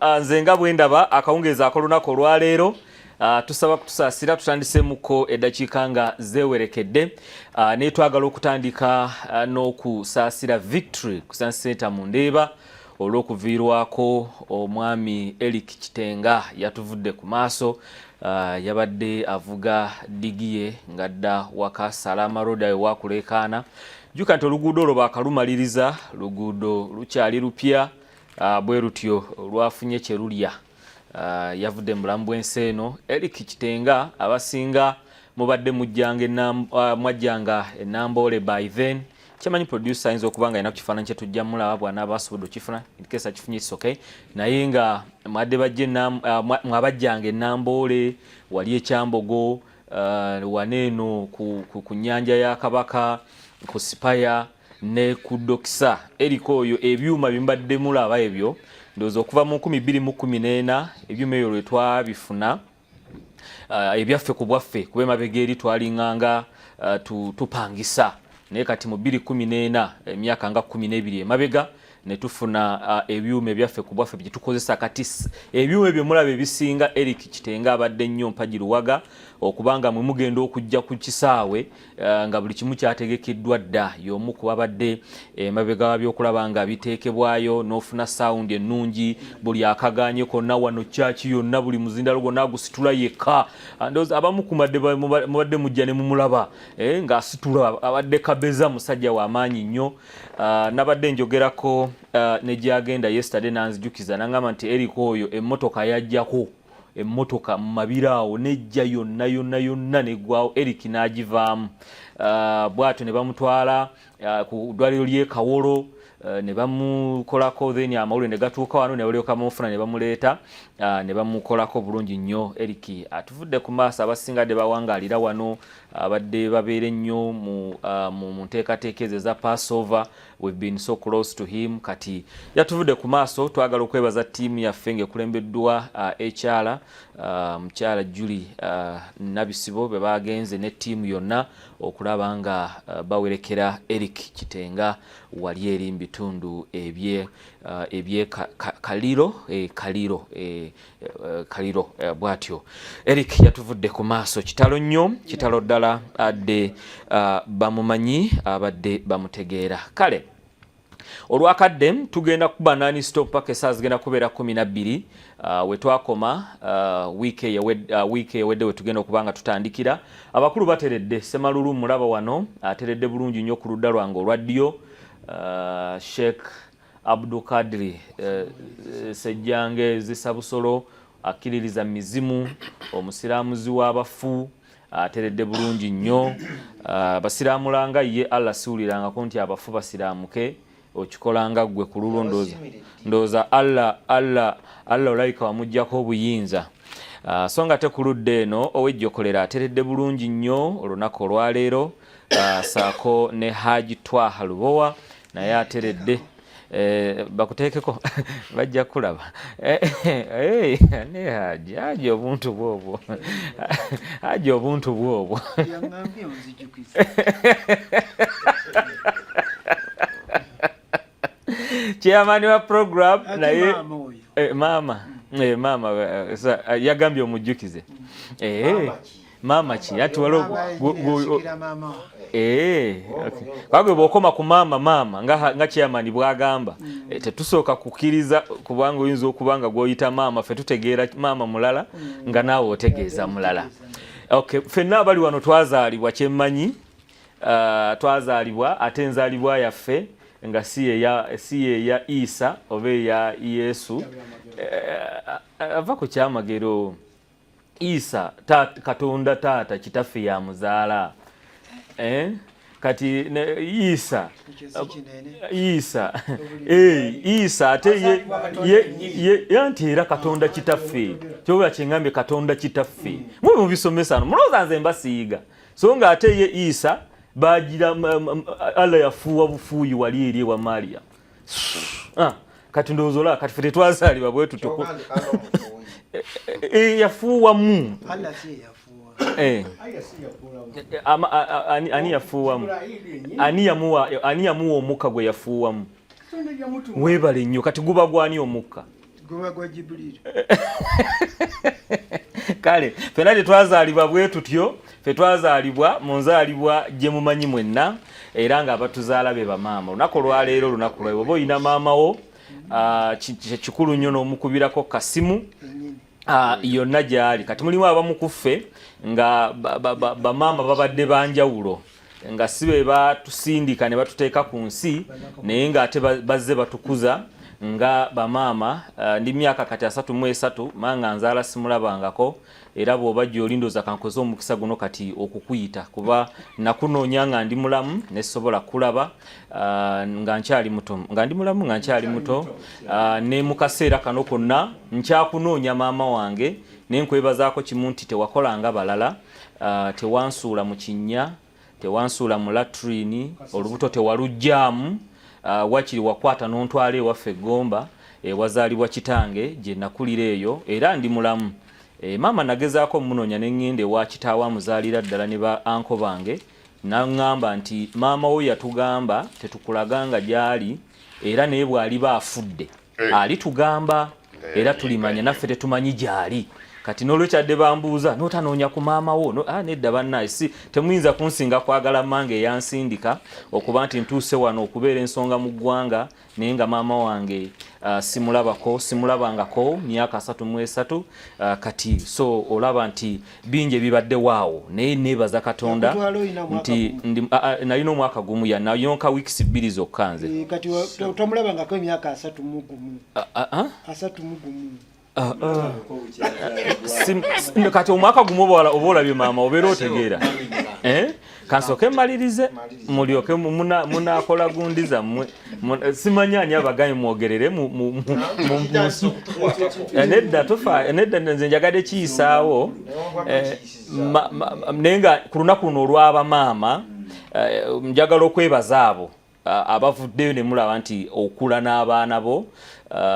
nze nga bwe ndaba akawungeezi ak'olunaku olwaleero tusaba kutusaasira tutandisemuko eddakiika nga zeewerekedde naye twagala okutandika n'okusaasira Victory Kusansi Center mu Ndeeba olw'okuviirwako omwami Eric Kitenga yatuvudde ku maaso. Yabadde avuga digiye ngadda waka Salama Road ayo wakulekaana juka nti oluguudo olwo bakalumaliriza luguudo lukyali lupya bwe rutyo lwafunye kyerulya yavudde mulamu bw'ensi eno. Eric Kitenga abasinga mubadde mwajjanga enamboole by then kyamanyi producer ayinza okuba nga alina ku kifaananyi kye tujja mulaba bw'anaaba asobodde okifuna in case akifunye it's okay, naye nga mwadde bajje mwabajjanga enamboole wali ekyambogo waneeno ku nnyanja ya Kabaka ku Sipaya ne ku Dokisa eriko oyo ebyuma bimbadde mulaba ebyo ndowooza okuva mu 2014 ebyuma ebyo lwe twabifuna ebyaffe ku bwaffe kuba emabega eri twalinganga tupangisa naye kati mu 2014 emyaka nga 12 emabega ne tufuna ebyuma ebyaffe ku bwaffe bye tukozesa kati ebyuma ebyo mulaba ebisinga Eric Kitenga abadde nnyo mpagiruwaga okubanga mwe mugenda okujja ku kisaawe nga buli kimu kyategekeddwa dda y'omu ku babadde emabega by'okulaba nga biteekebwayo n'ofuna sound ennungi buli akaganye konna wano kyaki yonna buli muzindalo gwonna agusitula yekka ndowooza abamu mubadde mujja ne mumulaba ng'asitula abadde kabeza musajja w'amaanyi nnyo. Nabadde njogerako ne gyagenda yesterday nanzijukiza nangamba nti Eric oyo emmotoka yajjako emmotoka mu mabira awo nejja yonna neggwawo Eric n'agivaamu bw'atyo ne bamutwala ku ddwaliro ly'e Kawolo ne bamukolako then amawulire ne gatuuka wano ne balyoka bamufuna ne bamuleeta ne bamukolako bulungi nnyo. Eric atuvudde ku maaso abasinga de bawangaalira wano abadde babeere nnyo mu nteekateeka ezo eza Passover. We've been so close to him. Kati yatuvudde ku maaso twagala okwebaza ttiimu yaffe ng'ekulembeddwa HR mukyala Julie Nabisibo be bagenze ne ttiimu yonna okulaba nga bawerekera Eric Kitenga wali eri mu bitundu ebye Kaliro bw'atyo. Eric yatuvudde ku maaso kitalo nnyo kitalo ddala adde bamumanyi abadde bamutegeera. Kale olwakadde tugenda kuba nani stop paka saa zigenda kubeera 12 we twakoma wiiki ewedde we tugenda okubanga tutandikira. Abakulu bateredde Semalulu mulaba wano ateredde bulungi nnyo ku ludda lwange olwa ddyo Sheikh Abdul Kadri Sejjange Zisabusolo akkiririza mizimu omusiraamuzi w'abafu ateredde bulungi nnyo. Basiramulanga ye Allah siwulirangako nti abafu basiramuke okikolanga gwe ku lulwo ndowooza Allah olayika wamuggyako obuyinza. So nga te ku ludda eno owejjokolera ateredde bulungi nnyo olunaku olwaleero saako ne Haji Twaha Lubowa naye ateredde bakuteekeko bajja kulaba ne Haji obuntu bwobwo Haji obuntu bwobwo chairman wa program naye mama yagambye omujjukize mama ki ati walo kwagwe bw'okoma ku mama nga chairman bw'agamba tetusooka kukkiriza kubanga oyinza okubanga gw'oyita mama ffe tutegeera mama mulala nga naawe otegeeza mulala. Okay, ffenna abali wano twazaalibwa kyemmanyi twazaalibwa ate enzaalibwa yaffe nga si eya Isa oba eya Yesu ava ku kyamagero. Isa Katonda taata kitaffe ya muzaala kati Isa ate yanti era Katonda kitaffe kyoba kyengambye Katonda kitaffe mwe mubisomesa mulowooza nze mbasiiga so nga ate ye Isa bagira Allah yafuuwa bufuuyi wali eri wa Maria kati ndowooza kati ffe tetwazaalibwa bwe tutuko yafuuwamu ani yafuuwamu ani yamuwa omukka gwe yafuuwamu weebale nnyo kati guba gwani omukka goba gwa Jibril kale fena tetwazaalibwa bwe tutyo fe twazaalibwa mu nzaalibwa gye mumanyi mwenna era nga abatuzaala be bamaama lunaku lwaleero lunaku lwawe oba oyina maama wo kikulu nnyo n'omukubirako kasimu yonna gyali kati mulimu abamu ku ffe nga bamaama babadde banjawulo nga si be batusindika ne batuteeka ku nsi naye ng'ate bazze batukuza nga bamaama ndi myaka kati 33 manga nzaala simulabangako era bw'oba gy'olindoza kankoze omukisa guno kati okukuyita kuba nakunoonya nga ndi mulamu nesobola kulaba nga nkyali muto nga ndi mulamu nga nkyali muto ne mu kaseera kano konna nkyakunoonya maama wange nenkwebazaako kimu nti tewakolanga balala tewansuula mu kinnya tewansuula mu latrini olubuto tewalujjaamu wakiri wakwata n'ontwala ewaffe Gomba wazaalibwa kitange gye nakulira eyo era ndi mulamu maama nagezaako munoonya ne ngende wa kitaawe amuzaalira ddala ne ba anko bange naŋŋamba nti maama wo yatugamba tetukulaganga gyali era naye bw'aliba afudde alitugamba era tulimanya naffe tetumanyi gyali kati n'olwekyadde bambuuza n'otanoonya ku maama wo nedda bannaye si temuyinza kunsinga kwagala mmange eyansindika okuba nti ntuuse wano okubeera ensonga mu ggwanga naye nga maama wange simulabangako myaka 33 kati so olaba nti bingi ebibadde waawo naye neebaza Katonda nti nalina omwaka gumu yanayonka weeks 2 zokka nze kati tomulabangako emyaka 31 kati omwaka gumu oba olabye maama obeera otegeera kansooke mmalirize mulyoke munakola gundi zammwe simanyi ani abagayi mwogerere mu nsi nedda nze njagadde kiyisaawo naye nga ku lunaku luno olw'abamaama njagala okwebaza abo abavuddeyo ne mulaba nti okula n'abaana bo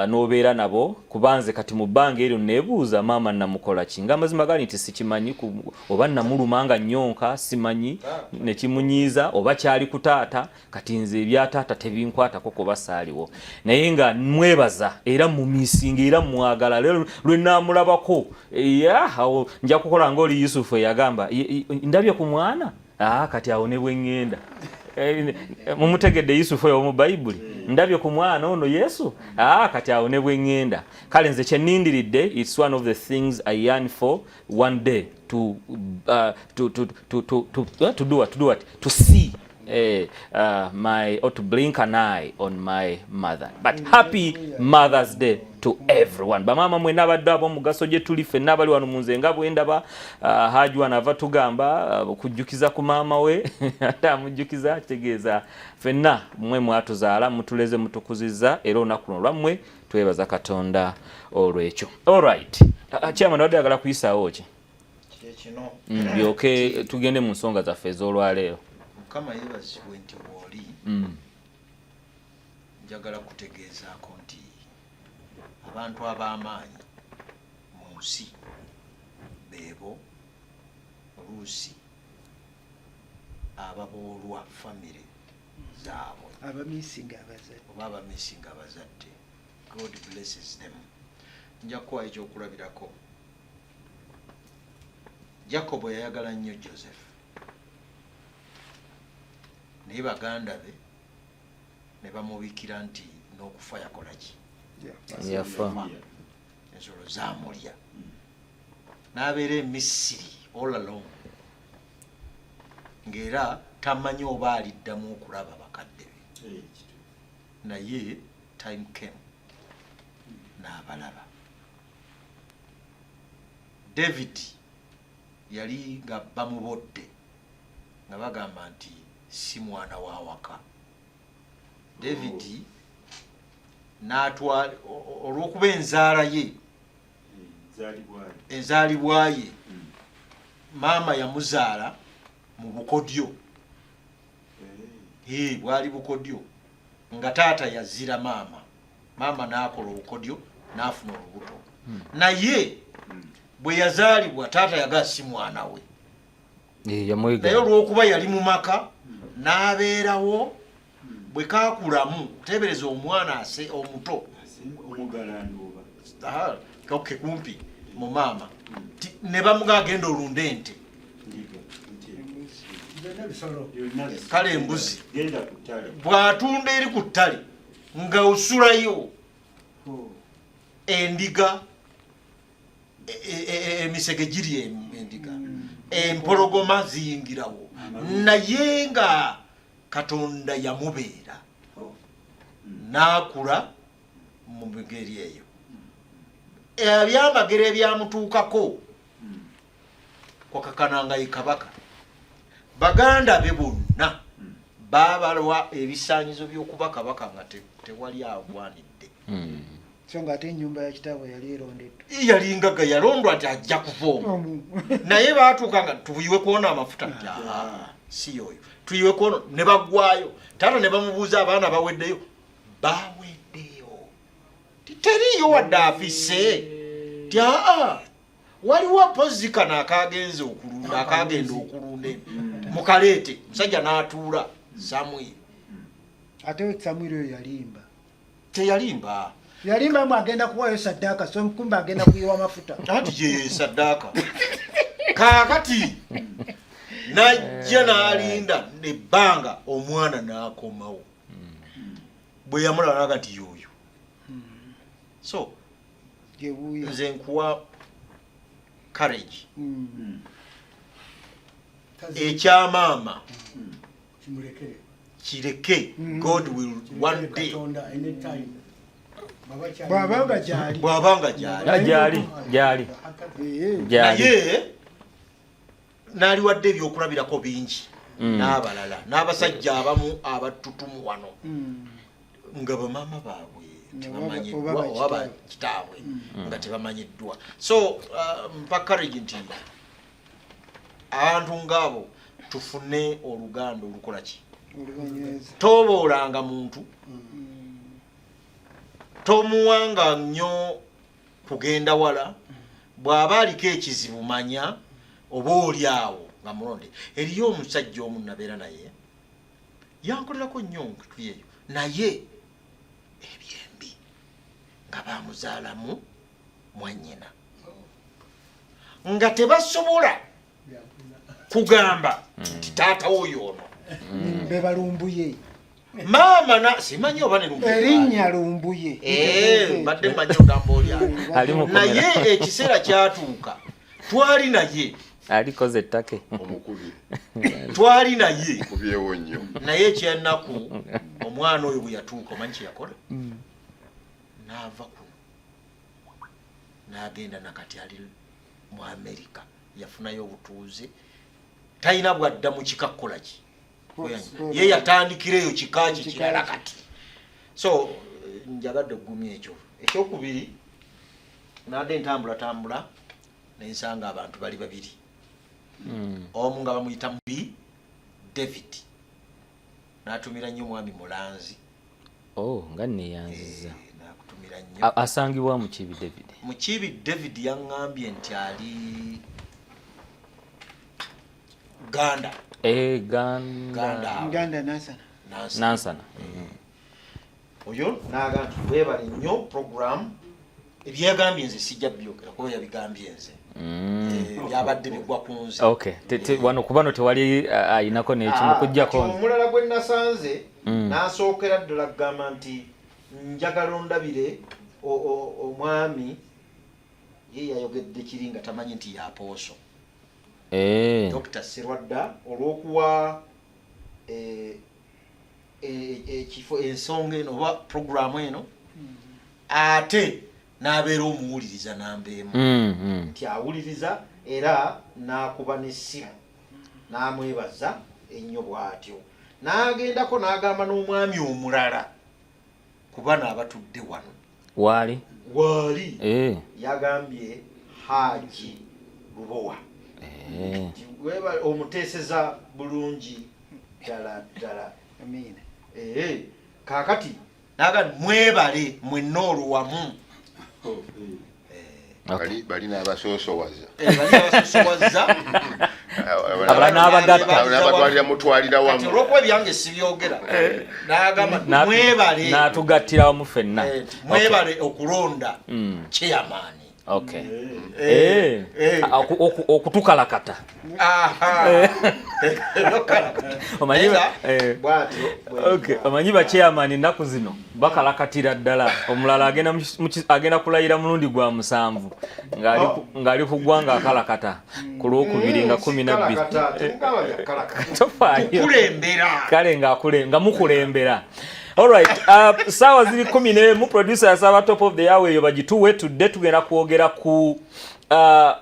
n'obeera nabo kubanze kati mu bbanga eryo neebuuza maama namukola ki nga amazima gali nti sikimanyi oba namuluma nga nnyonka simanyi nekimunyiiza oba kyali ku taata kati nze ebya taata tebinkwatako kuba saaliwo naye nga mwebaza era mumisinga era mwagala lero lwe naamulabako awo nja kukola ng'oli Yusufu eyagamba ndabye ku mwana kati awo ne bwe ŋŋenda mumutegedde Yusufu oyo mu Bayibuli ndabye ku mwana ono Yesu kati awo ne bwe ŋŋenda kale nze kye nnindiridde it's one of the things I yearn for one day to do what to see or to blink an eye on my mother. But happy Mother's Day to everyone. Bamama mwe nabadde abo mugaso gye tuli ffenna abali wano mu nze nga bwe ndaba Hajwa nava tugamba kujjukiza ku maama we ate amujjukiza kitegeeza ffenna mwe mwatuzaala mutuleze mutukuzizza era olunaku luno lwammwe twebaza Katonda olw'ekyo. Alright. Chairman wadde agala kuyisaawo ki? Kino. Byoke tugende mu nsonga zaffe ez'olwaleero. Kama yebazibwe nti woli njagala kutegeezaako nti abantu ab'amaanyi mu nsi beebo oluusi ababoolwa famire zaabwe oba abamisinga abazadde. God blesses them. Nja kuwa ekyokulabirako. Jacobo yayagala nnyo Joseph naye baganda be ne bamubikira nti n'okufa yakola ki? Yafa. Ensolo zaamulya n'abeera e Misiri all along ng'era tamanyi oba aliddamu okulaba bakadde be naye time came n'abalaba. David yali nga bamubodde nga bagamba nti si mwana wa waka. David n'atwala olw'okuba enzaala ye enzaalibwaye maama yamuzaala mu bukodyo bwali bukodyo nga taata yazira maama n'akola obukodyo n'afuna olubuto naye bwe yazaalibwa taata yagaa si mwana we naye olw'okuba yali mu maka n'abeerawo bwe kaakulamu tebereza omwana omuto koke kumpi mu maama ne bamuga agenda olunde ente kale embuzi bw'atunda eri ku ttale nga osulayo endiga emisege giri endiga empologoma ziyingirawo naye nga Katonda yamubeera n'akula mu ngeri eyo ebyamagero ebyamutuukako kwakakananga ye kabaka baganda be bonna babalwa ebisaanyizo by'okuba kabaka nga tewali agwanidde so nga ate ennyumba ya kitaabwe yali erondeddwa yalingaga yalondwa ati ajja kuva naye baatuuka nga tuyiwe kuona amafuta si yoyo tuyiwe kuona ne baggwayo taata ne bamubuuza abaana baweddeyo baweddeyo teriyo wadde afise waliwo pozikana akagenda okulunda mukaleete musajja n'atuula Samwiri ate Samwiri oyo yalimba teyalimba mu agenda kuwayo saddaaka so mukumba agenda kuyiwa amafuta ati ye saddaaka kaakati najja n'alinda nebbanga omwana n'akomawo bwe yamulalaga nti yoyo so nze nkuwa courage ekyamaama kireke God will one day bw'abanga gyali naye n'aliwadde ebyokulabirako bingi n'abalala n'abasajja abamu abattutumu wano nga bamaama baabwe tebamanyiddwa oba kitaabwe nga tebamanyiddwa so mpakaregi nti abantu ngaabo tufune oluganda olukola ki toboolanga muntu tomuwanga nnyo kugenda wala bw'aba aliko ekizibu manya oba oli awo nga mulonde eriyo omusajja omu nabeera naye yankolerako nnyo tuli eyo naye ebyembi nga bamuzaalamu mwannyina nga tebasobola kugamba nti taata oyo ono bebalumbuye maama simanyi oba ne erinnya lumbuye badde manyi ogamba oli naye ekiseera kyatuuka twali naye alikoze ettake twali naye naye ekyennaku omwana oyo bwe yatuuka omanyi kyeyakola n'ava kuno n'agenda nakati ali mu Amerika yafunayo obutuuze talina bwadda mu kika kukola ki ye yatandikira eyo kikaaki kirala kati so njagadde oggumya ekyo ekyokubiri nadde ntambula nensanga abantu bali babiri omu nga bamuyita Mubi David n'atumira nnyo mwami Mulanzi nga neyanziza n'akutumira nnyo asangibwa Mukibi David yaŋŋambye nti ali Ganda Nansana oyo naga nti webale nnyo program ebyagambye nze sijja byogera kuba yabigambye nze byabadde bigwa ku nze wano kubano tewali ayinako nekimu kujjako omulala gwe nasanze n'asookera ddala kugamba nti njagala ondabire omwami ye yayogedde kiri nga tamanyi nti yapooso Dr. Serwadda olw'okuwa ekifo ensonga eno oba programu eno ate n'abeera omuwuliriza nambeemu nti awuliriza era n'akuba n'essimu n'amwebaza ennyo bw'atyo n'agendako n'agamba n'omwami omulala kuba n'abatudde wano waali yagambye Haji Lubowa omuteeseza bulungi ddala amina kaakati naga mwebale mwenna olwamu bali n'abasoosowaza abala n'abagatta n'abatwalira mutwalira wamu kati olw'okuba ebyange sibyogera n'agamba mwebale n'atugattira wamu ffenna mwebale okulonda chairman. Okay. Okutukalakata. Omanyi ba chairman ennaku zino bakalakatira ddala omulala agenda kulayira mulundi gwa 7 ng'ali ku ggwanga akalakata ku Lwokubiri nga 12 kulembera kale nga mukulembera. All right, sawa zili 10 mu producer yasaba top of the hour yo bagituwe tudde tugenda kwogera ku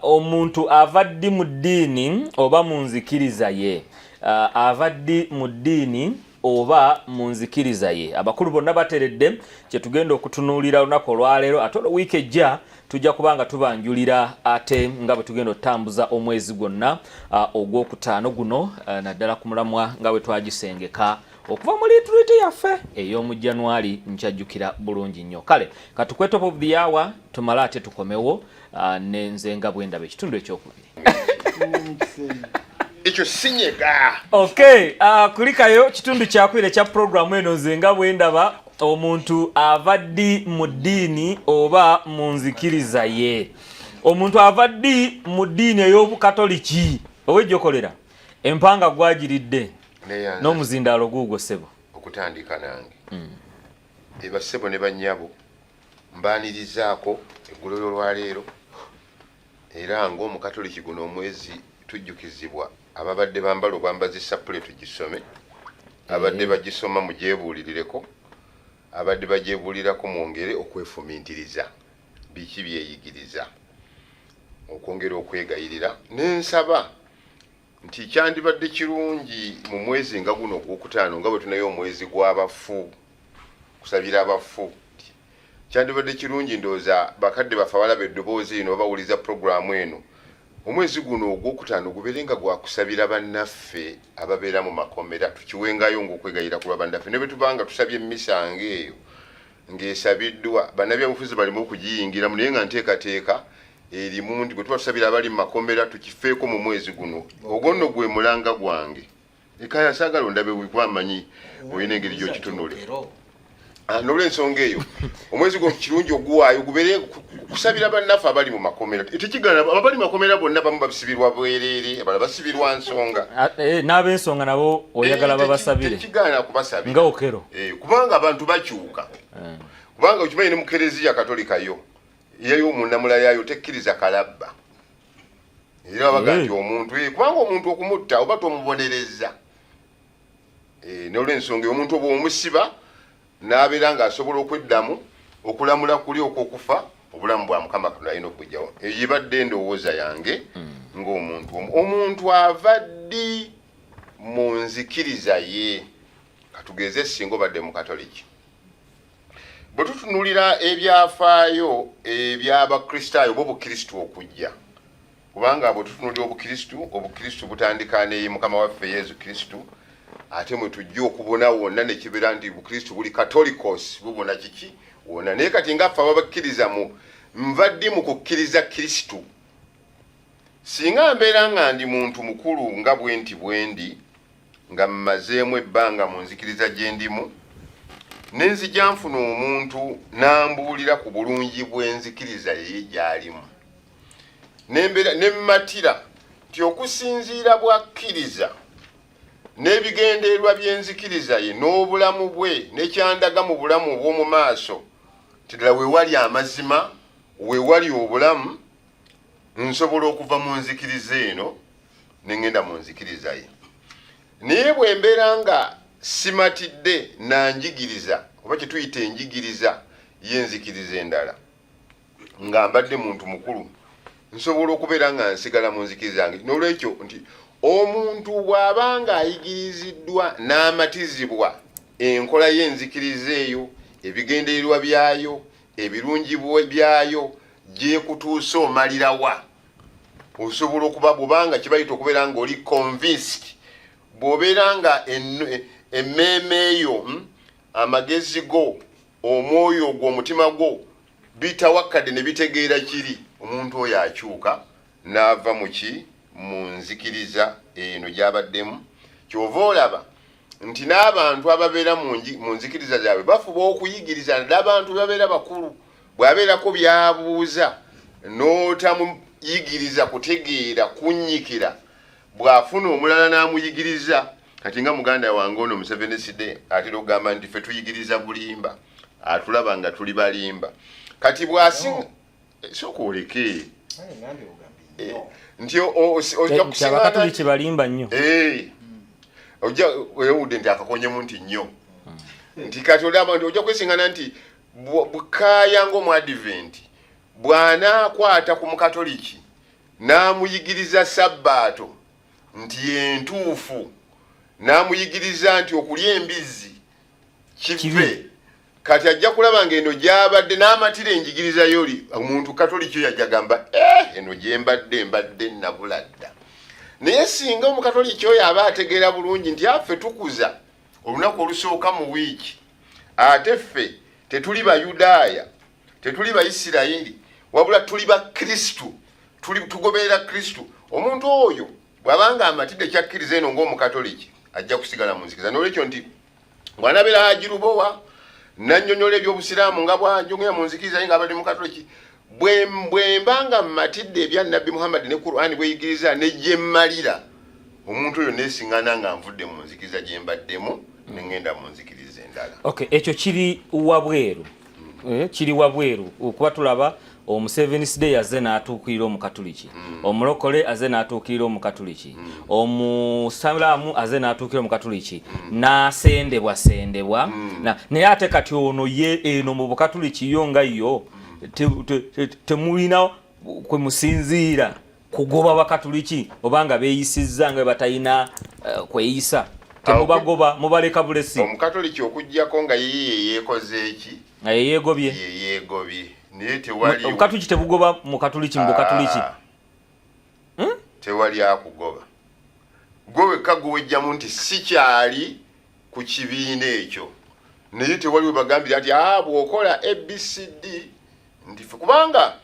omuntu avaddi mu ddiini oba mu nzikiriza ye. Avaddi mu ddiini oba mu nzikiriza ye. Abakulu bonna bateredde kye tugenda okutunuulira olunaku olwaleero ate wiiki ejja tujja kubanga tubanjulira ate nga bwe tugenda otambuza omwezi gwonna ogwokutaano guno naddala ku mulamwa nga bwe twagisengeka okuva mu lituriti yaffe ey'omu January nkyajjukira bulungi nnyo. Kale katukwe top of the hour tumale ate tukomewo nenze nga bwe ndaba ekitundu ekyokubiri. ekyo sinyega. Okay, kulikayo kitundu kyakwire kya programu eno nze nga bwe ndaba omuntu avaddi mu ddiini oba mu nzikiriza ye. Omuntu avaddi mu ddiini ey'obukatoliki owejjokolera empanga gwagiridde n'omuzindaalo guugwo ssebo okutandika nange eba ssebo ne bannyabo mbaanirizaako eggulolo lwaleero era ng'omukatoliki guno omwezi tujjukizibwa ababadde bambala obwambazi sapule tugisome abadde bagisoma mugyebuulirireko abadde bagyebuulirako mwongere okwefumiintiriza biki byeyigiriza okwongera okwegayirira n'ensaba nti kyandibadde kirungi mu mwezi nga guno ogwokutaano nga bwe tunayo omwezi gw'abafu kusabira abafu kyandibadde kirungi ndowooza bakadde bafe abalaba eddoboozi lino bawuliza puroguramu eno omwezi guno ogwokutaano gubeere nga gwakusabira bannaffe ababeera mu makomera tukiwengayo ng'okwegayira ku lwa bannaffe ne bwe tubanga tusabye emisango eyo ng'esabiddwa bannabyabufuzi balimu okugiyingiramu naye nga nteekateeka erimu ndi gwe tuba tusabira abali mu makomera tukifeeko mu mwezi guno ogwo nno gwe mulanga gwange ekaya saagala ondabe wikwamanyi olina engeri gy'okitunule n'olw'ensonga eyo omwezi gwo kirungi oguwaayo gubeere kusabira bannaffe abali mu makomera tekigana abali mu makomera bonna bamu basibirwa bwereere abala basibirwa nsonga n'ab'ensonga nabo oyagala babasabire tekigana kubasabira nga okero kubanga abantu bakyuka kubanga okimanyi ne mu kereziya katolika yo y'omunnamula yayo tekkiriza kalabba era baga nti omuntu kubanga omuntu okumutta oba tomubonereza n'olw'ensonga omuntu oba omusiba n'abeera ng'asobola okweddamu okulamula kuli okwokufa obulamu bwa mukama katonda alina okujjawo eyo yibadde endowooza yange ng'omuntu ava ddi mu nzikiriza ye katugeze singa obadde mu katoliki bwe tutunulira ebyafaayo eby'abakristaayo b'obukristu okujja kubanga bwe tutunulira obukristu butandika ne mukama waffe yesu kristu ate mwe tujja okubona wonna ne kibeera nti bukristu buli katolikos bubona kiki wonna naye kati ngaffe ababakkiriza nva ddi mu kukkiriza kristu singa mbeera nga ndi muntu mukulu nga bwendi nga mmazeemu ebbanga mu nzikiriza gye ndimu nenzija nfuna omuntu n'ambuulira ku bulungi bw'enzikiriza ye gy'alimu nemmatira nti okusinziira bwakkiriza n'ebigendeerwa by'enzikiriza ye n'obulamu bwe n'ekyandaga mu bulamu obw'omu maaso tidala weewali amazima weewali obulamu nsobola okuva mu nzikiriza eno neŋŋenda mu nzikiriza ye naye bwe mbeera nga simatidde nanjigiriza oba kyetuyita enjigiriza y'enzikiriza endala nga mbadde muntu mukulu nsobola okubeera nga nsigala mu nzikiriza yange n'olwekyo nti omuntu bw'aba nga ayigiriziddwa n'amatizibwa enkola y'enzikiriza eyo ebigendeerwa byayo ebirungi byayo gyekutuusa omalirawa osobola okuba bw'obanga kibayita okubeera nga oli convinced bw'obeera nga emmeeme eyo amagezi go omwoyo gwo omutima gwo bitawakkadde ne bitegeera kiri omuntu oyo akyuka n'ava mu ki mu nzikiriza eno gyabaddemu kyova olaba nti n'abantu ababeera mu nzikiriza zaabwe bafuba okuyigiriza naddala abantu babeera bakulu bw'abeerako byabuuza n'otamuyigiriza kutegeera kunnyikira bw'afuna omulala n'amuyigiriza kati nga muganda wange ono Museveni Side atera okugamba nti ffe tuyigiriza bulimba atulaba nga tuli balimba kati bw'asinga sooka oleke nti ojja kusinga balimba nnyo ojja wewudde nti akakonyemu nti nnyo nti kati olaba nti ojja kwesingana nti bukaya ng'omuadiventi bw'anaakwata ku mukatoliki n'amuyigiriza sabbaato nti yentuufu n'amuyigiriza nti okulya embizzi kive kati ajja kulaba ng'eno gy'abadde n'amatira enjigiriza yoli omuntu katoliki oyo ajja gamba eno gye mbadde nabula dda naye singa omukatoliki oyo aba ategeera bulungi nti affe tukuza olunaku olusooka mu wiiki ate ffe tetuli Bayudaaya tetuli Bayisirayiri wabula tuli Bakristu tugoberera Kristu omuntu oyo bw'abanga amatidde kyakkiriza eno ng'omukatoliki ajja kusigala mu nzikiriza n'olwekyo nti bw'anabeera agirubowa nannyonnyola ebyobusiraamu nga bw'anjogera mu nzikiriza ye ng'abadde mukatoliki bwe mbanga mmatidde ebya Nabbi Muhammad ne Qur'ani bweyigiriza ne gye mmalira omuntu oyo neesiŋŋana nga nvudde mu nzikiriza gye mbaddemu ne ŋŋenda mu nzikiriza endala. Okay, ekyo kiri wabweru kiri wabweru kuba tulaba Museveni Side aze n'atuukirira omukatoliki omulokole aze n'atuukirira omukatoliki omusiraamu aze n'atuukirira omukatoliki n'asendebwa naye ate kati ono ye eno mu bukatoliki yo nga yo temulina kwe musinziira kugoba bakatoliki obanga beeyisizza nga batalina kweyisa temubagoba mubaleka bulesi omukatoliki okuggyako nga yiye yeekoze eki nga yeegobye naye tewali obukatoliki tebugoba mu katoliki mu bukatoliki tewali akugoba gwe wekka gwewejjamu nti sikyali ku kibiina ekyo naye tewali we bagambira ati bw'okola ABCD nti ffe kubanga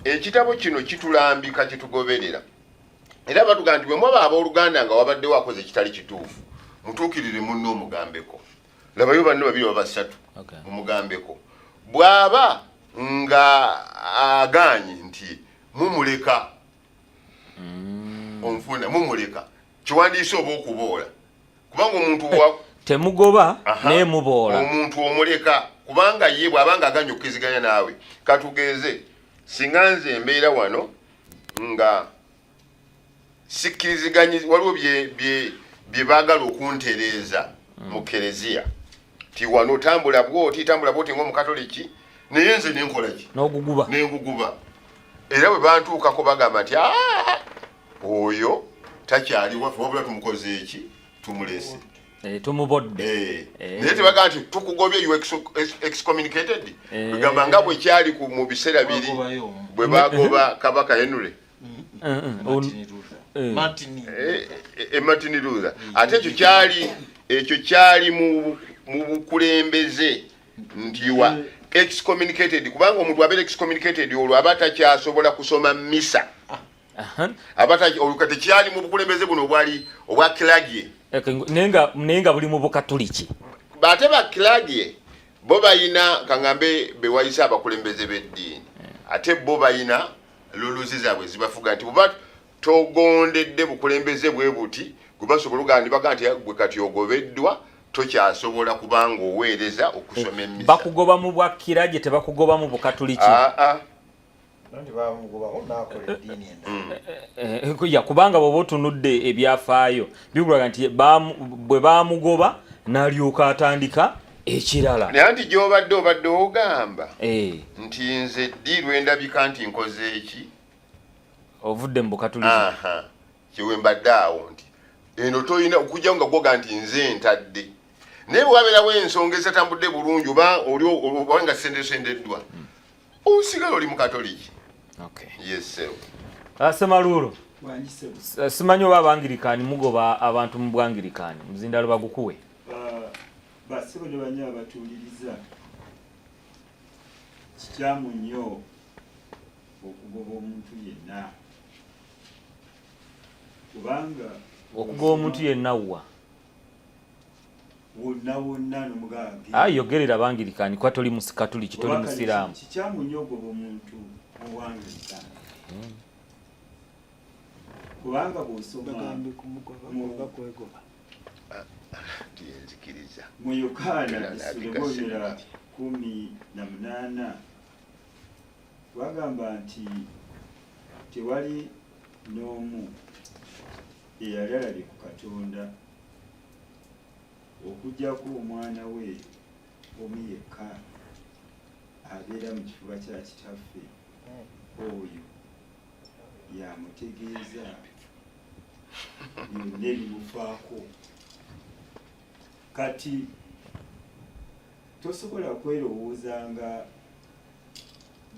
ekitabo kino kitulambika kitugoberera era batugamba nti bwe mwaba abooluganda nga wabaddewo akoze ekitali kituufu mutuukirire munno omugambeko labayo banne babiri oba basatu mumugambeko bw'aba nga aganye nti mumuleka omufuna mumuleka kiwandiise oba okuboola kubanga omuntu temugoba naye muboola omuntu omuleka kubanga ye bw'abanga aganye okukiziganya naawe katugeze singa nze embeera wano nga sikkiriziganye waliwo bye baagala okuntereeza mu kereziya ti wano tambula bwoti ng'omukatoliki naye nze nenkolaki nenguguba era bwe bantuukako bagamba nti oyo takyali waffe wabula tumukoze eki tumulese tumubodde naye tebagamba nti tukugobye you excommunicated egamba nga bwe kyali mu biseera biri bwe bagoba kabaka Henry Martin Luther ate ekyo kyali mu bukulembeze nti wa excommunicated kubanga omuntu abeera excommunicated olwo aba takyasobola kusoma misa tekyali mu bukulembeze buno obwa Kilagye naye nga buli mu bukatoliki ate ba Kilagye bo bayina kangambe bewayisa abakulembeze b'eddiini ate bo bayina luluzi zaabwe zibafuga nti buba togondedde bukulembeze bwe buti gwe basobola ogamba nibaga nti gwe kati ogobeddwa tokyasobola kubanga oweereza okusoma emmisa bakugoba mu bwa Kilagye tebakugoba mu bukatoliki kubanga bw'oba otunudde ebyafaayo bigulaga nti bwe baamugoba n'alyoka atandika ekirala naye nti gy'obadde ogamba nti nze ddi lwendabika nti nkoze eki ovudde mu bukatoliki kiwe mbadde awo nti eno toyina okujjawo nga gwoga nti nze ntadde naye bwe wabeerawo ensonga ezatambudde bulungi oba nga sendesendeddwa osigala oli mukatoliki Semaluuro simanyi oba abangirikaani mugoba abantu mu bwangirikaani muzindalo bagukuwe basebo ne banya abatuuliriza kikyamu nnyo okugoba omuntu yenna kubanga okugoba omuntu yenna wa wonna n'omugange yogerera bangirikani kwa toli musikatuliki toli musiraamu kikyamunyogoba omuntu owangirikani kubanga bw'osoma mu Yokaana esula 18 wagamba nti tewali n'omu eyali alabye ku Katonda okuggyako omwana we omu yekka abeera mu kifuba kya kitaffe oyo yamutegeeza byonna ebimufaako. Kati tosobola kwerowooza nga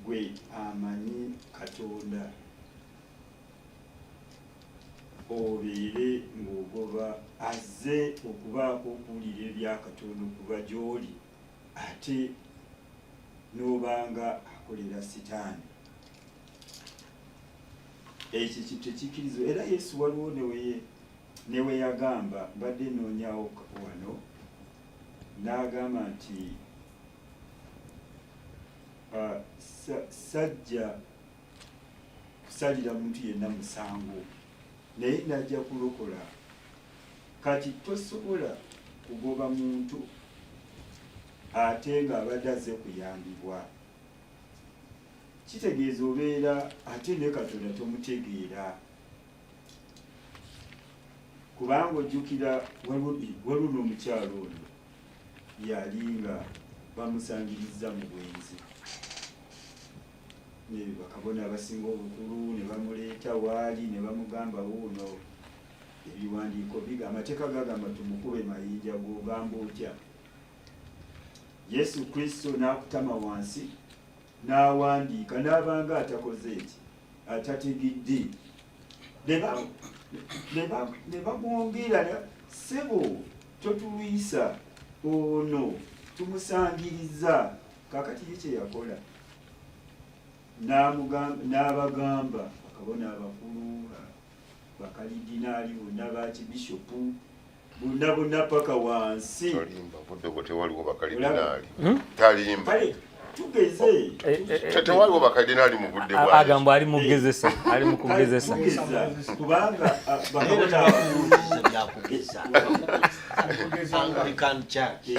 gwe amanyi Katonda obeere ng'ogoba azze okubaako okuwulira ebya Katonda okuva gy'oli ate n'obanga akolera sitaani. Ekyo tekikirizibwa era Yesu waliwo newe yagamba mbadde noonyawo wano n'agamba nti sajja kusalira muntu yenna musango naye najja kulokola. Kati tosobola kugoba muntu ate ng'abadde azze kuyambibwa. Kitegeeza obeera ate ne Katonda tomutegeera kubanga ojjukira waliwo n'omukyalo ono yali nga bamusangiriza mu bwenzi, bakabona abasinga obukulu ne bamuleeta waali ne bamugamba wuuno ebiwandiiko biga amateeka gagamba tumukube mayinja g'ogamba otya. Yesu Kristo n'akutama wansi n'awandiika n'abanga atakoze eki atategedde ne bamwongera ssebo totulwisa ono tumusangiriza. Kakati ye kye yakola n'abagamba bakabona abakulu bakalidinaali bonna bakibishopu bonna paka wansi talimba budde bwe tewaliwo bakalidinaali talimba tugeze tewaliwo bakalidinaali mu budde bwa agamba ali mugezesa ali mu kugezesa kubanga bakabona byakugeza Anglican Church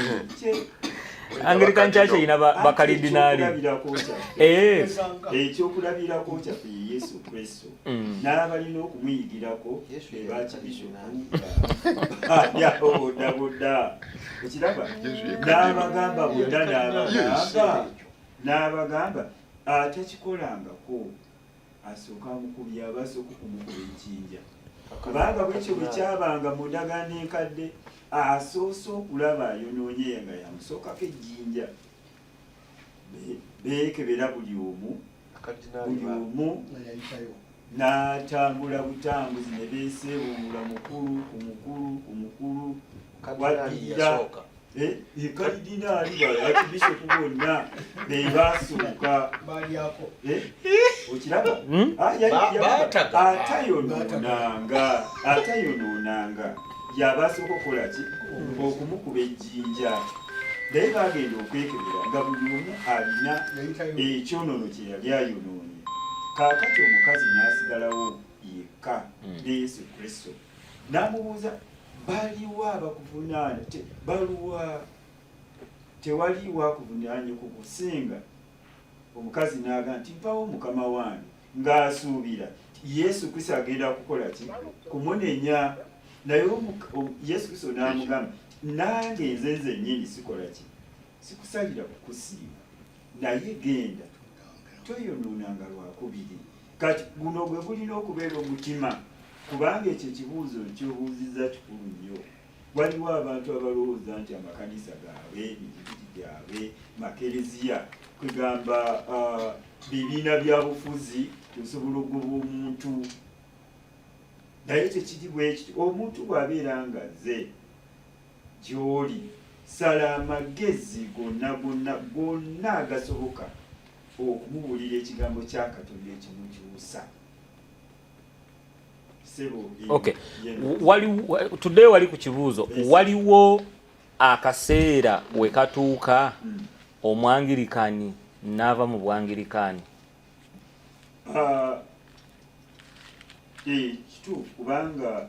Anglican Church ina bakalidinaali ekyokulabirako kyaffe Yesu Kristo n'abalina okumuyigirako bakibishoboda ekiraba n'abagamba bonna n'abagamba atakikolangako asooka amukubya abasooka okumukuba ejjinja kubanga bwekyo bwe kyabanga mu ndagaano enkadde asoose okulaba ayonoonye nga yamusookako ejjinja beekebera buli omu n'atambula butambuzi ne beeseebuula mukulu ku mukulu waddirira kalidinaali bakibishopu bonna be basooka okiraba atayonoonanga yabasooka okukolaki okumukuba ejjinja naye bagenda okwekebera nga buli omu alina ekyonoono kye yali ayonoonye. Kaakati omukazi n'asigalawo yekka ne Yesu Kristo n'amubuuza baliwa abakuvunaana baluwa tewaliwo akuvunaanye kukusinga. Omukazi n'agamba nti mpawo mukama wange ng'asuubira Yesu Kristo agenda kukola ki kumunenya. Naye Yesu Kristo n'amugamba nange nze nzennyini sikola ki sikusalira kukusiima naye genda toyonoonanga lwakubiri. Kati guno gwe gulina okubeera omutima kubanga ekyo ekibuuzo kyobuuzizza kikulu nnyo. Waliwo abantu abalowooza nti amakanisa gaabwe emizikiti gyabwe makereziya kwegamba bibiina bya bufuzi osobola okugoba omuntu naye tekiri bwekityo. Omuntu bw'abeera nga ze gy'oli sala amagezi gonna agasoboka okumubuulira ekigambo kya Katonda ekimukyusa. sebo Okay. Today wali ku kibuuzo waliwo akaseera we katuuka omwangirikani n'ava mu bwangirikani. Kituufu kubanga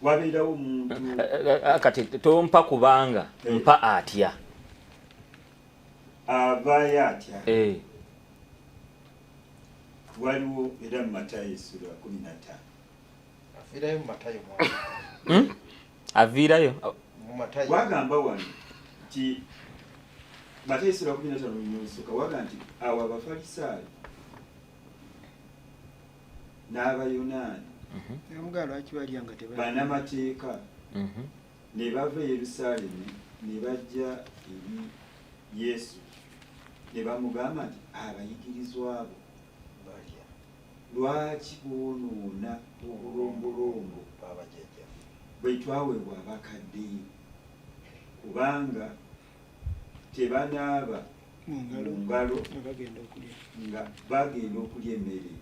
wabeerawo omuntu kati tompa kubanga mpa atya avaayo atya. Waliwo era mu Matayo essula 15 afiirayo mu Matayo aviirayo mu Matayo wagamba wano nti Matayo essula 15 wagamba nti awo Abafalisaayo n'Abayonaani bannamateeka ne bava e Yerusaalemi ne bajja eri Yesu ne bamugamba nti abayigirizwa abo lwaki boonoona obulombolombo bwe twaweebwa abakadde kubanga tebanaaba mu ngalo nga bagenda okulya emmere.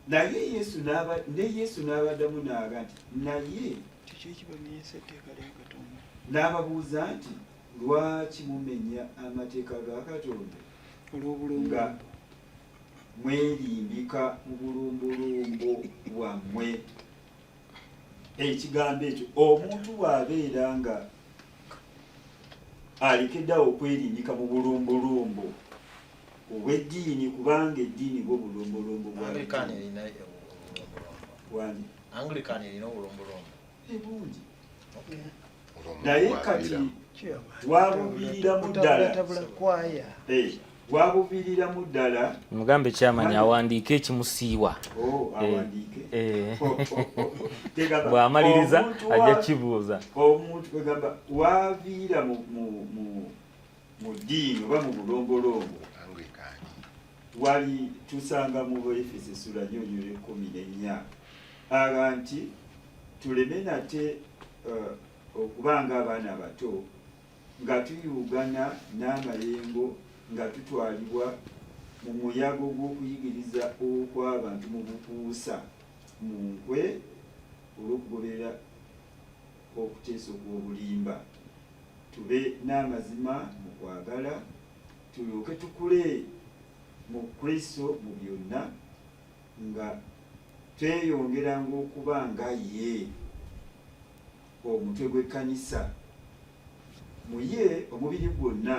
Naye Yesu n'abaddamu n'aga nti naye n'ababuuza nti lwaki mumenya amateeka ga Katonda nga mwerimbika mu bulombolombo bwammwe. Ekigambo ekyo omuntu bw'abeera nga alekeddewo okwerimbika mu bulombolombo obw'eddiini kubanga eddiini bwo bulombolombo bungi naye kati twabuviiriramu ddala mugambe kyamanya awandiike ekimusiiwa bw'amaliriza ajja kibuuza omuntu kwegamba waviira mu ddiini oba mu bulombolombo. Wali tusanga mu Efeso essula 14 aga nti tuleme nate okubanga abaana abato nga tuyugana n'amayengo nga tutwalibwa mu muyago gw'okuyigiriza okw'abantu mu bukuusa mu nkwe olw'okugoberera okuteesa okw'obulimba. Tube n'amazima mu kwagala tulyoke tukule mu Kristo mu byonna nga tweyongeranga okuba nga ye omutwe gw'ekkanisa. Mu ye omubiri gwonna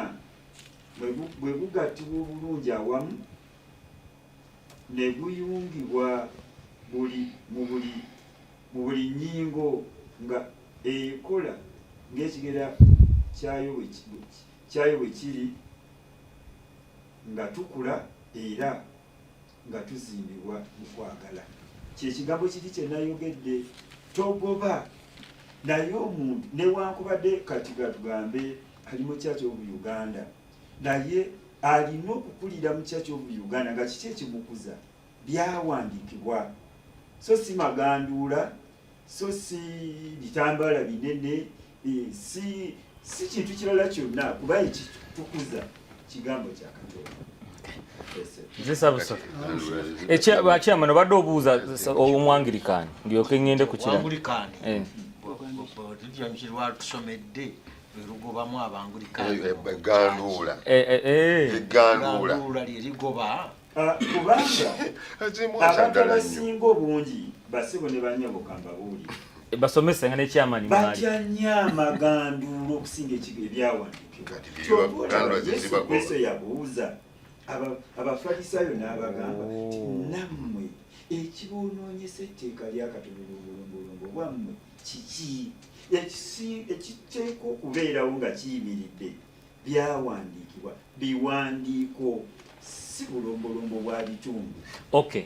bwe gugattibwa obulungi awamu ne guyungibwa mu buli nnyingo nga ekola ng'ekigera kyayo bwe kiri nga tukula era nga tuzimbibwa mu kwagala. Kyekigambo kiri kye nayogedde togoba naye omuntu newankubadde kati gatugambe ali mu Church of Uganda naye alina okukulira mu Church of Uganda nga kiki ekimukuza byawandiikibwa so si maganduula so si bitambala binene si kintu kirala kyonna kuba ekitukuza kigambo kya Katonda. Bakyamano badde obuuza omwangirikaani ndyoke ngende ku kirala tusomedde erugobamu abangulikaanigandula lyerigoba kubanga abantu abasinga obungi basebo ne banyabo kambabuuli basomesa nga nekyamani batya nnyo amaganduula okusinga ebyawandiikibwa. Yesu Kristo yabuuza Abafalisaayo n'abagamba nti nammwe ekibonoonyesa etteeka lya Katonda obulombolombo bwammwe kiki ekiteeka okubeerawo nga kiyimiridde byawandiikibwa biwandiiko si bulombolombo bwa bitundu. Okay.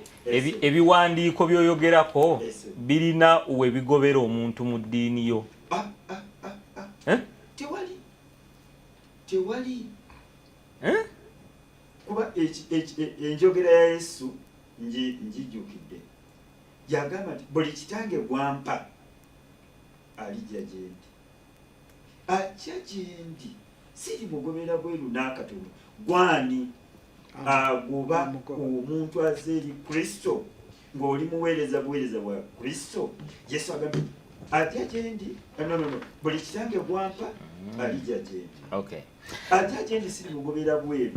Ebiwandiiko byoyogerako birina we bigobera omuntu mu ddiini yo. Tewali kuba enjogera ya Yesu njijjukidde yagamba nti buli kitange gwampa alijja gyendi ajja gyendi siri mugobera bweru n'akatono gwani agoba omuntu azze eri Kristo ng'oli muweereza buweereza bwa Kristo. Yesu agambye atya gyendi no buli kitange bwampa alijja gyendi. Okay. Atya gyendi siri bugobera bweru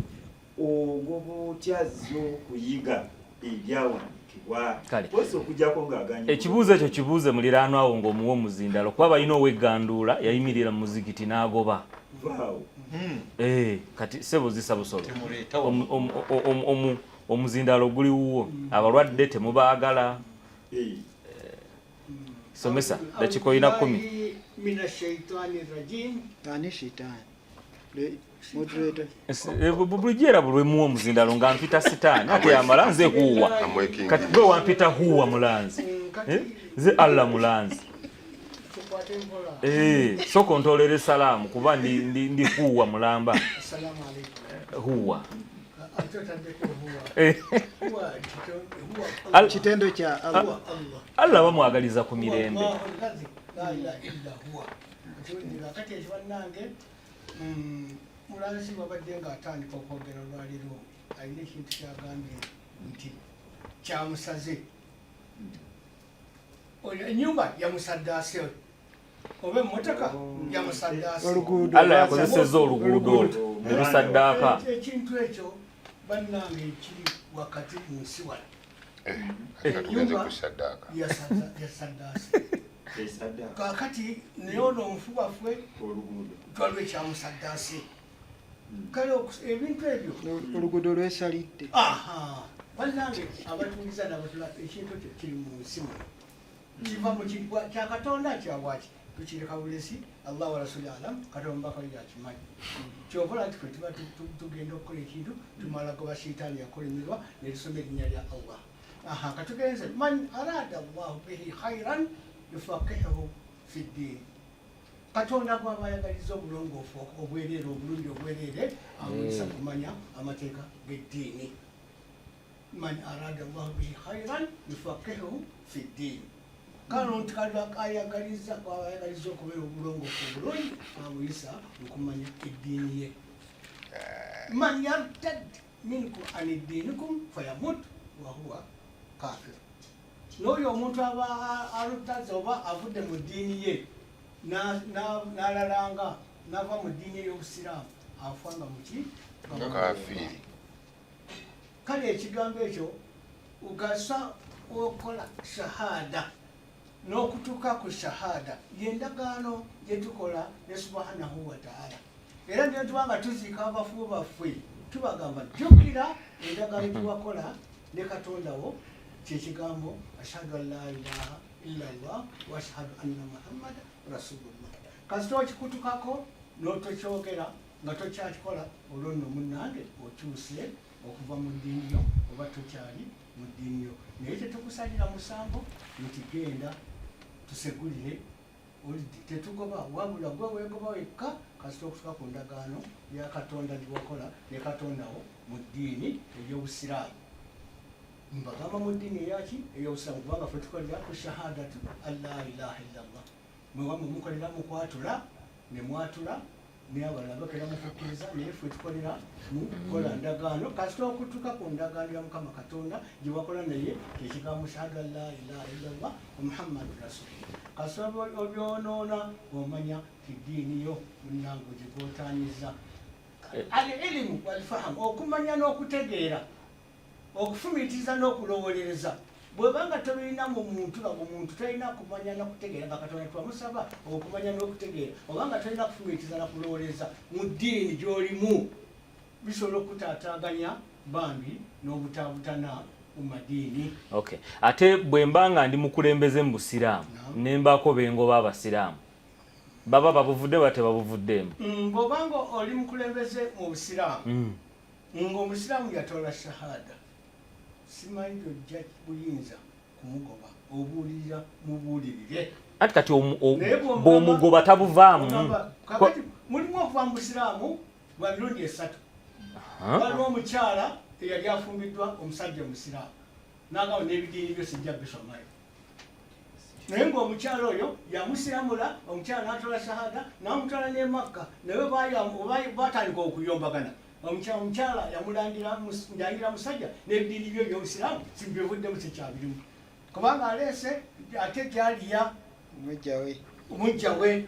ogwo butyazo kuyiga ebyawandiikibwa. Wese okujjako ng'aganye. Ekibuuzo ekyo kibuuze muliraanwa awo ng'omuwa omuzindalo kuba balina ow'egganduula yayimirira mu muzikiti n'agoba. Vaawo. Kati sebo zisa busolo. Omuzindalo guli wuwo abalwadde temubaagala. Somesa dakikoyina 10. Mina shaitani rajim. Tani shaitani. Moderator. Bulijera bulwe muwo omuzindalo nga mpita sitaani ate yamala nze huwa. Kati gwe wampita huwa mulanzi. Nze Allah mulanzi. Soko ontolere salaamu kuba ndi huwa mulamba. Assalamu alaykum. Huwa. Kitendo cha Allah. Allah bamwagaliza ku mirembe. Mulanzi wabadde ng'atandika okwogera olwaliro alina ekintu kyagambye nti kyamusaze. Ennyumba yamusaddaase oba emmotoka yamusaddaase. Allah yakozesezza oluguudo olwo ne lusaddaaka. Ekintu ekyo bannange ekiri wakati mu nsi wano. Ennyumba yasaddaase. Kakati naye ono omufu waffe twaliwo ekyamusaddaase. Kale ebintu ebyo oluguudo lwesalidde. bannange abatuuliza n'abatula ekintu ekyo kiri mu nsi muno kiva mu kigwa kya Katonda kyawaki tukireka bulesi Allah wa rasuli alam Katonda yakimanyi kyokola nti ffe tuba tugenda okukola ekintu tumala kuba shitaani yakolemerwa ne tusoma erinnya lya Allah. Katugenze man arada Allahu bihi khairan yufaqihuhu fi ddin. Katonda gw'aba ayagaliza obulongoofu obwereere obulungi obwereere amuyisa kumanya amateeka g'eddiini. Man arada Allahu bihi khairan yufaqihuhu fi ddin. Kano nti ayagaliza okubeera obulongoofu obulungi amuyisa okumanya eddiini ye. Man yartad minkum an dinikum fayamut wa huwa kafir. N'oyo omuntu aba alutaze oba avudde mu ddiini ye n'alalanga n'ava mu ddiini y'obusiraamu afanga muki kafiri. Kale ekigambo ekyo ugasa okola shahada n'okutuuka ku shahada y'endagaano gye tukola ne subhanahu wa ta'ala. Era ndio tubanga tuziika abafu baffe tubagamba jjukira endagaano gye wakola ne Katonda wo kyekigambo ashhadu an la ilaha illa Allah wa ashhadu anna Muhammada rasulullah. Kasita okikutukako n'otokyogera nga tokyakikola olwo nno munnange okyuse okuva mu ddiini yo oba tokyali mu ddiini yo. Naye tetukusalira musango nti genda tusegulire tetugoba wabula gwe weegoba wekka kasita okutuka ku ndagaano ya Katonda gye wakola ne Katonda wo mu ddiini ey'obusiraamu. Mbagamba mu ddiini eyaki ey'obusiraamu kubanga ffe tukolera ku shahadatu an la ilaha illallah. Mwe wamwe mukolera mu kwatula ne mwatula ne abalala bakera mu kukkiriza naye ffe tukolera mu kukola ndagaano kasita okutuuka ku ndagaano ya Mukama Katonda gye wakola naye ekigambo shahadu an la ilaha illallah wa muhammadu rasulullah. Kasita obyonoona omanya eddiini yo munnange gye gootaanyiza. Al ilimu wal fahamu okumanya n'okutegeera okufumiitiriza n'okulowolereza. Bwebanga tobirina mu muntu nga omuntu talina kumanya n'okutegeera nga Katonda twamusaba okumanya n'okutegeera obanga talina kufumiitiriza n'okulowolereza mu ddiini gy'olimu bisobola okutaataaganya bambi n'obutaabutana mu madiini. Okay. Ate bwe mba nga ndi mukulembeze mu busiraamu ne mbaako bengoba abasiraamu baba babuvudde bate babuvuddeemu? Bw'obanga oli mukulembeze mu busiraamu ng'omusiraamu yatoola shahada simanyi ojja buyinza kumugoba obuulirira mubuulirire. Ati kati bw'omugoba tabuvaamu. Mulimu okuva mu busiraamu bwa mirundi esatu. Waliwo omukyala eyali afumbiddwa omusajja omusiraamu n'agamba n'ebidiini byose jja bisomayo. Naye ng'omukyala oyo yamusiramula omukyala n'atoola shahada n'amutwala n'e Makka naye batandika okuyombagana. omukyala yamulangira musajja n'ebidiini byo ebyobusiraamu sibivuddemu sikyabirimu kubanga aleese ate gyaliya omujja we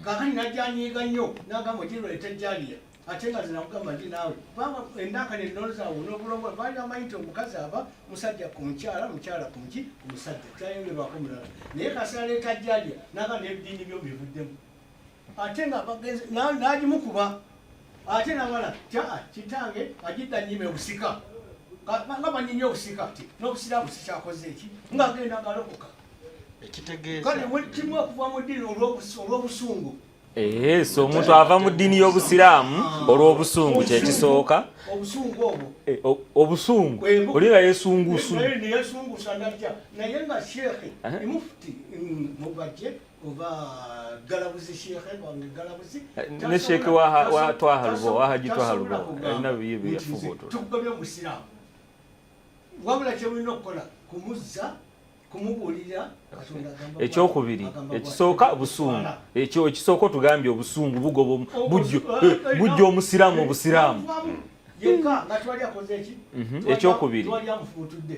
kakati najjanyiiga nnyo n'agamba ogiroleta ejjaliya ate nga zinakugamba ndi naawe kubanga endaka nenonozaawo n'obulongo baali bamanyi nti omukazi aba musajja ku mukyala mukyala ku muki ku musajja kyayongerwako mulala naye kasira leeta jjaliya n'agamba n'ebidiini byo bivuddemu ate nga bagenze n'agimukuba ate nabala kitange agidda nnyime obusika nga banyimye obusika ti n'obusiraamu sikyakoze eki ng'agenda agalokoka kale kimu okuva mu ddiini olw'obusungu so omuntu ava mu ddiini y'obusiraamu olw'obusungu kyekisooka obusungu obwo obusungu oli nga yesunguusa najja naye nga sheekhe imufuti mubajje oba galabuzi sheekhe wange galabuzi ne sheekhe wa twahalubo wahaji twahalubo alina biye byafubuto tukugabye omusiraamu wabula kyemulina okukola kumuzza kumubuulira Katonda agamba ekyokubiri ekisooka busungu ekyo ekisooka tugambye obusungu bugobo bujjo omusiraamu obusiraamu yekka nga twali akoze eki ekyokubiri twali amufutudde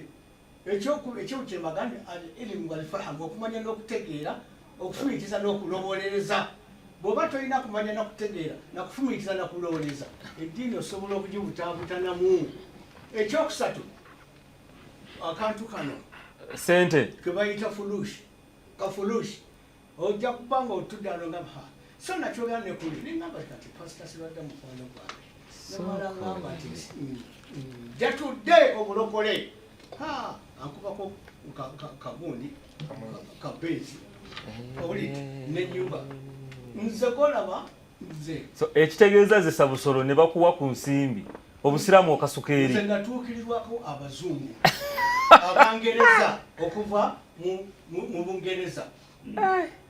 ekyokyemagambye al-ilmu wal-fahamu okumanya n'okutegeera okufumiitiza n'okulobolereza bw'oba tolina kumanya n'okutegeera nakufumiitiza nakulowolereza eddiini osobola okugibutaabutanamu ekyokusatu akantu kano sente kebayita kafulushi ojja kubanga otudde alongaba so nakyogera nekuli nengamba kati pasita sibadde mukwano gwange namala ngamba nti jatudde obulokole ankubako kagundi kabeezi owuliti nenyumba nze golaba nze ekitegeeza zesa busolo ne bakuwa ku nsimbi obusiraamu okasuka eri nze natuukirirwako abazungu abangereza okuva mu bungereza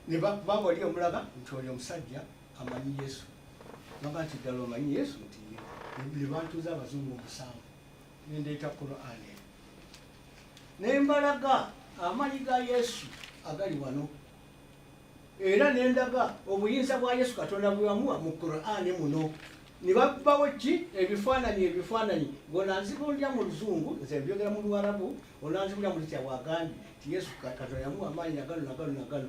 nebanga oli omulaga nti oli omusajja amanyi yesu naba nti ddala omanyi yesu nti nebantuuza abazungu omusanvu nendeeta Qur'ani nembalaga amanyi ga yesu agali wano era nendaga obuyinza bwa yesu katonda bwe wamuwa mu Qur'ani muno nibabawo ki ebifaananyi gonanzibulya mu luzungu nze byogera mu Luwarabu onanzibulya mu litya wagambye ti yesu katonda yamuwa amaanyi nagano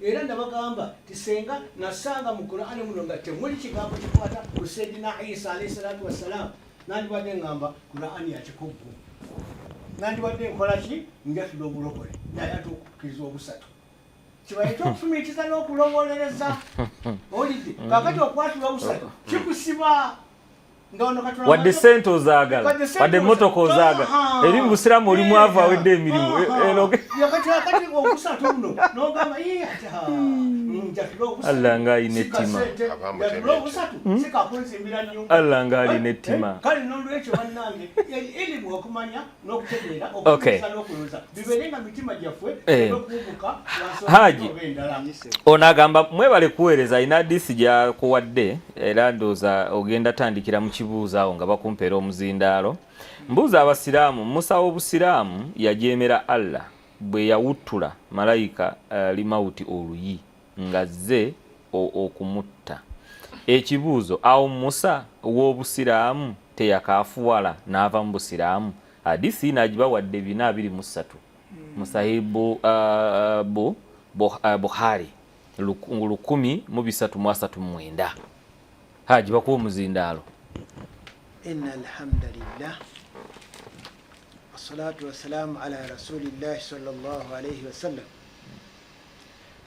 era nabagamba tisenga nasanga mu Qur'ani muno nga temuli kigambo kikwata ku Sayyidina Isa alayhi salatu wassalam nandibadde ngamba Qur'ani yakikuggu nandibadde nkola ki njatula obulokole naye ate okukkiriza obusatu kibayita okufumiitiza n'okulowolereza olidde kakati okwatula obusatu kikusiba wadde sente ozaagala wadde emmotoka ozaagala eri mu busiraamu oli mwavu awedde emirimu yakati obusatu buno n'ogamba Allah nga alina ettima Allah nga alina ettima kale n'olwekyo bannange erimu okumanya n'okutegeera okutegeeza n'okulowooza bibeerenga mitima gyaffe n'okubuuka Haji ono agamba mwebale kuweereza alina hadiisi gyakuwadde era ndowooza ogenda tandikira mu kibuuzo awo nga bakumpeera omuzindaalo mbuuza abasiraamu musa w'obusiraamu yajeemera Allah bwe yawuttula malayika limawuti oluyi nga zze okumutta ekibuuzo awo musa w'obusiraamu teyakaafuwala n'ava mu busiraamu hadiisi nagibawadde 423 musahibu Bukhari 1039 Haji bakuwa omuzindaalo. Inna alhamdulillah wassalatu wassalamu ala rasulillahi sallallahu alayhi wasallam.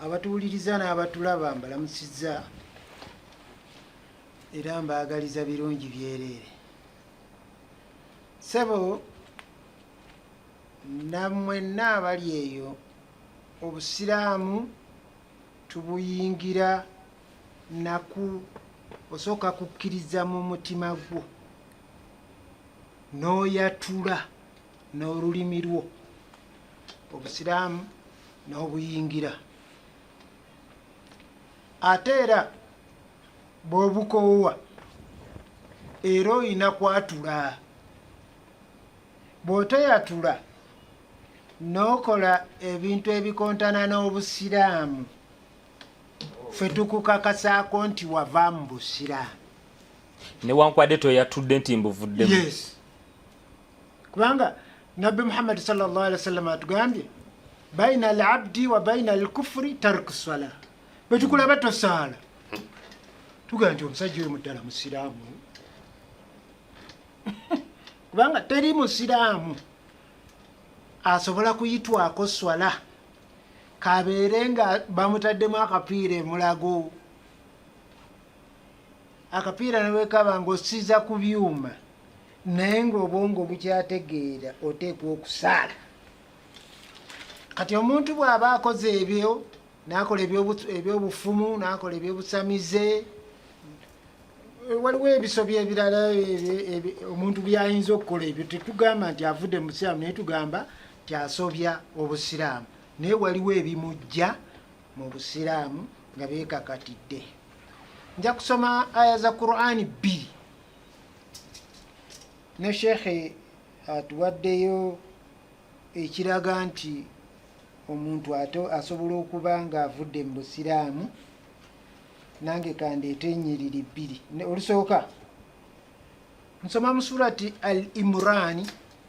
Abatuwuliriza n'abatulaba mbalamusizza era mbaagaliza birungi byereere. Sebo namwe n'abali eyo obusiraamu tubuyingira naku osooka kukkiriza mu mutima gwo n'oyatula n'olulimi lwo obusiraamu n'obuyingira ate era bw'obukoowa era oyina kwatula bw'otoyatula n'okola ebintu ebikontana n'obusiraamu ffe tukukakasaako nti wava mu busiraamu newankwadde toyatudde nti mbuvuddemu. Yes, kubanga nabbi Muhammad sallallahu alaihi wasallam atugambye baina al-abdi wa baina al-kufri tarku sala. Bwe tukulaba tosaala tugaa nti omusajja oyo muddala musiraamu kubanga teri musiraamu asobola kuyitwako swala kabeere nga bamutaddemu akapiira emulago, akapiira newekaba ngaosiza ku byuma naye ngaobwongo bukyategeera oteekwa okusaala. Kati omuntu bw'aba akoze ebyo nakola ebyobufumu nakola ebyobusamize, waliwo ebisobyo ebirala omuntu byayinza okukola ebyo. Tetugamba nti avudde mu busiraamu naye tugamba nti asobya obusiraamu, naye waliwo ebimujja mu busiraamu nga beekakatidde. Nja kusoma aya za Qur'ani 2 ne shekhe atuwaddeyo ekiraga nti omuntu asobola okuba nga avudde mu busiraamu. Nange kandeeta ennyiriri 2. Olusooka nsoma mu surati Al-Imran,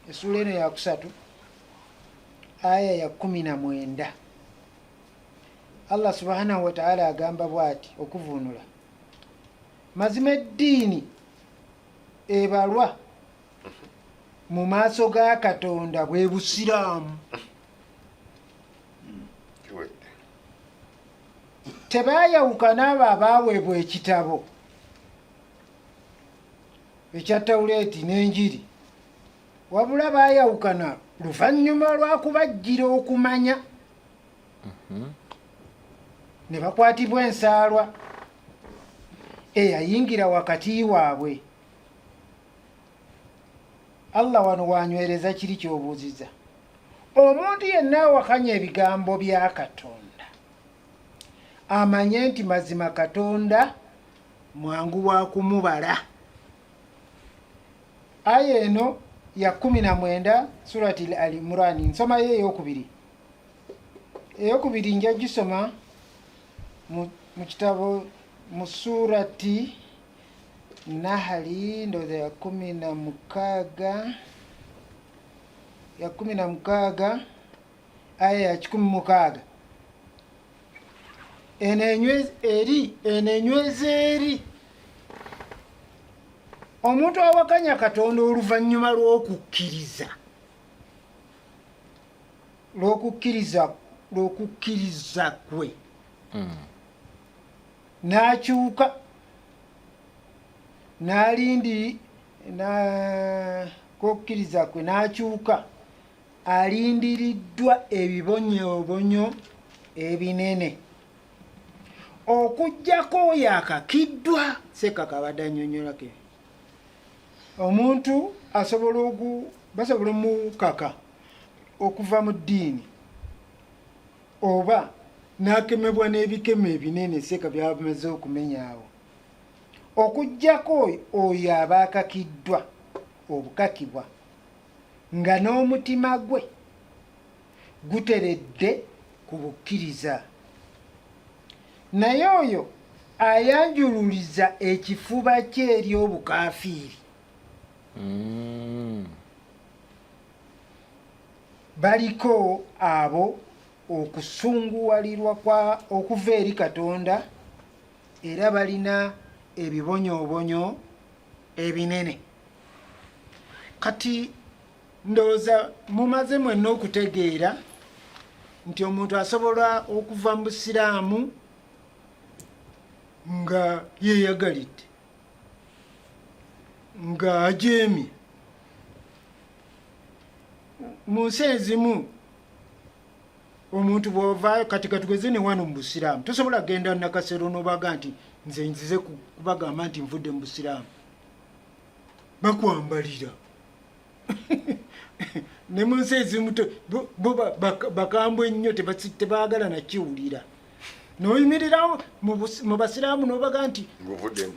essula eno ya 3 aya ya 19. Allah subhanahu wa ta'ala agamba bw'ati okuvunula, mazima eddiini ebalwa mu maaso ga Katonda bwe busiraamu. Tebaayawuka n'abo abaweebwa ekitabo ekya Tawuleeti n'Enjiri, wabula baayawukana luvannyuma lwakubajjira okumanya ne bakwatibwa ensaalwa eyayingira wakati waabwe. Allah wano wanywereza kiri ky'obuuziza. Omuntu yenna awakanya ebigambo bya Katonda amanye nti mazima Katonda mwangu wa kumubala. Aya eno ya 19 surati Al-Imran, nsomayo eyokubiri. Eyokubiri nja gisoma mu kitabo mu surati Nahali ndoza ya 16 aya ya 16. Enenyweza eri omuntu awakanya Katonda oluvannyuma lw'okukkiriza kwe n'akyuka kokkiriza kwe n'akyuka, alindiriddwa ebibonyoobonyo ebinene okujjako oyo akakiddwa. Sekakabadde annyonnyolako omuntu basobola omukaka okuva mu ddiini oba n'akemebwa n'ebikemo ebinene Seka byamaze okumenyaawo, okujjako oyo aba akakiddwa obukakibwa nga n'omutima gwe guteredde ku bukkiriza. Naye oyo ayanjululiza ekifuba kye eri obukaafiiri baliko abo okusunguwalirwa okuva eri Katonda, era balina ebibonyoobonyo ebinene. Kati ndowooza mumaze mwenna okutegeera nti omuntu asobola okuva mu busiraamu nga yeeyagalidde, nga ajeemye. Mu nsi ezimu omuntu bw'ovaayo, kati katugeze ne wano mu busiraamu, tosobola genda nakasero n'obaga nti nzize kubagamba nti nvudde mu busiraamu, bakwambalira. Ne mu nsi ezimu bakambwe ennyo, tebaagala nakiwulira. N'oyimirira mu basiraamu n'obaga nti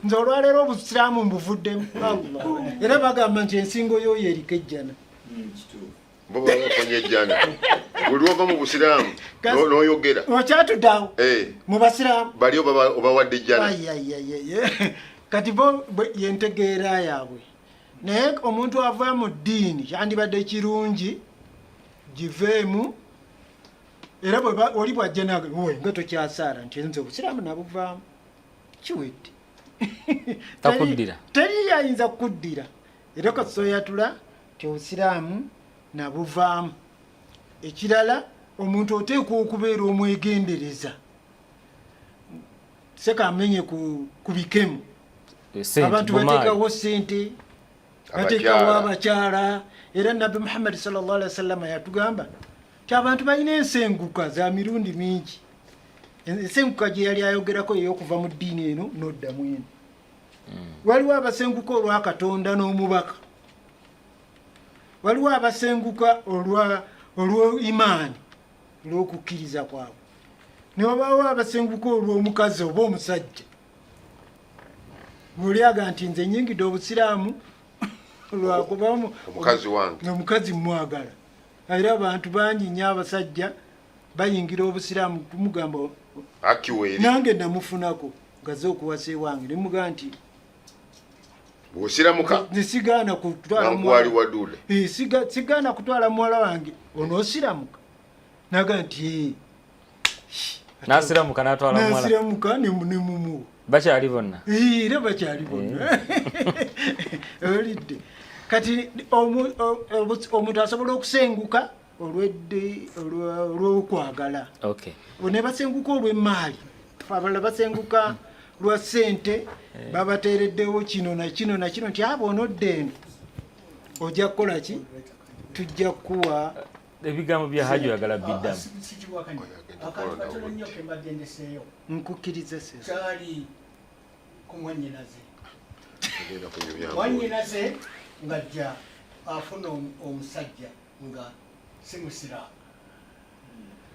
nze olwaleero obusiraamu mbuvuddemu. Era bagamba nti ensingo y'oyo eriko ejjana. bo bamufunye ejjana buli ova mu busiraamu n'oyogera okyatuddawo mu basiraamu bali obawadde ejjana. kati bo yentegeera yaabwe naye omuntu ava mu ddiini kyandibadde kirungi giveemu era oli bwajja nawe nga tokyasaala nti nze obusiraamu nabuvaamu kiwedde takuddira teri yayinza kukuddira era kasoyatula ti obusiraamu nabuvaamu ekirala omuntu oteekwa okubeera omwegendereza sekamenye ku bikemu abantu bateekawo sente bateekawo abakyala era nabbi Muhammad sallallahu alaihi wasallam yatugamba ti abantu balina ensenguka za mirundi mingi ensenguka gye yali ayogerako ey'okuva mu ddiini eno n'oddamu eno waliwo abasenguka olwa Katonda n'omubaka waliwo abasenguka olw'imaani olw'okukkiriza kwabwe ne wabaawo abasenguka olw'omukazi oba omusajja ng'olyaga nti nze nyingidde obusiraamu lwakuba omukazi mwagala era abantu bangi nnyo abasajja bayingira obusiraamu kumugamba nange namufunako ngaze okuwasa ewange nemugamba nti bw'osiramuka nesigaana sigaana kutwala muwala wange onoosiramuka naga nti nasiramuka nasiramuka nemumuwa bakyali bonna era bakyali bonna olidde kati omuntu asobola okusenguka olw'okwagala ne basenguka olw'emaali abalala basenguka lwa ssente babateereddewo kino nakino nakino nti abo onodde eno ojja kukola ki tujja kuwa ebigambo bya Haji oyagala biddamu nkukkiriza kyali ku mwannyinaze mwannyinaze ng'ajja afuna omusajja nga si musiraamu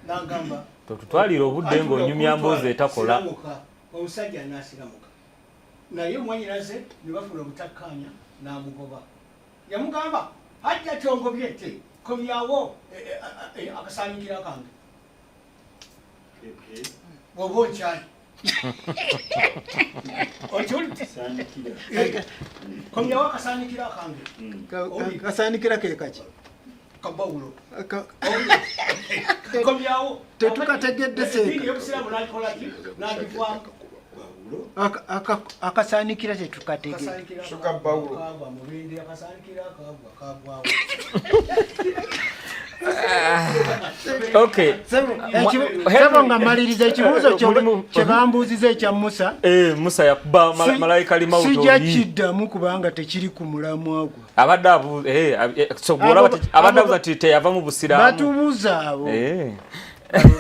n'agamba totutwalira obudde ng'onyumya mboozi etakola omusajja n'asiramuka naye mwannyinaze ne bafuna obutakkaanya n'amugoba yamugamba hajja tyongobye te komyawo akasaanikira kange bw'oba onkyali komyawo akasaanikira kange kasaanikira kekaki kabawulo komyawo tetukategedde seobusiraamu nagikolaki nagivaamu akasaanikira tetukategedde mubindi akasaanikira kagwawo sebo nga maliriza ekibuuzo kyebambuuziza ekya Musa Musa yakuba malayika limawuto sijja kiddamu kubanga tekiri ku mulamwa gwe abadde abuuza ti teyava mu busiraamu batubuuza abo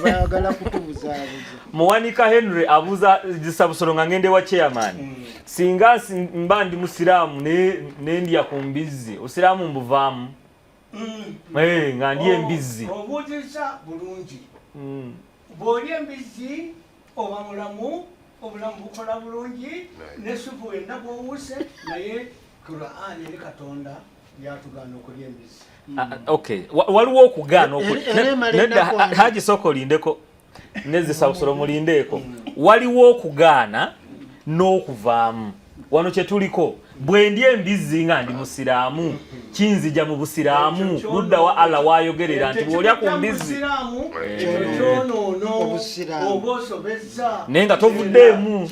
bayagala kutubuzaabuza Muwanika Henry abuuza Gisabusolo nga ngende wa chairman singa mba ndi musiraamu nendya ku mbizzi osiraamu mbuvaamu nga ndi embizzi obuuziza bulungi bw'oli embizzi oba mulamu obulamu bukola bulungi nesupu wenna bw'owuse naye Qur'ani ne Katonda byatugaana okulya embizzi waliwo okugaana Haji Soko lindeko nezisabusolo mulindeeko waliwo okugaana n'okuvaamu wano kyetuliko bwe ndi embizzi nga ndi musiraamu kinzija mu busiraamu ludda wa Allah wayogerera nti bw'olya ku mbizzi naye nga tovuddeemu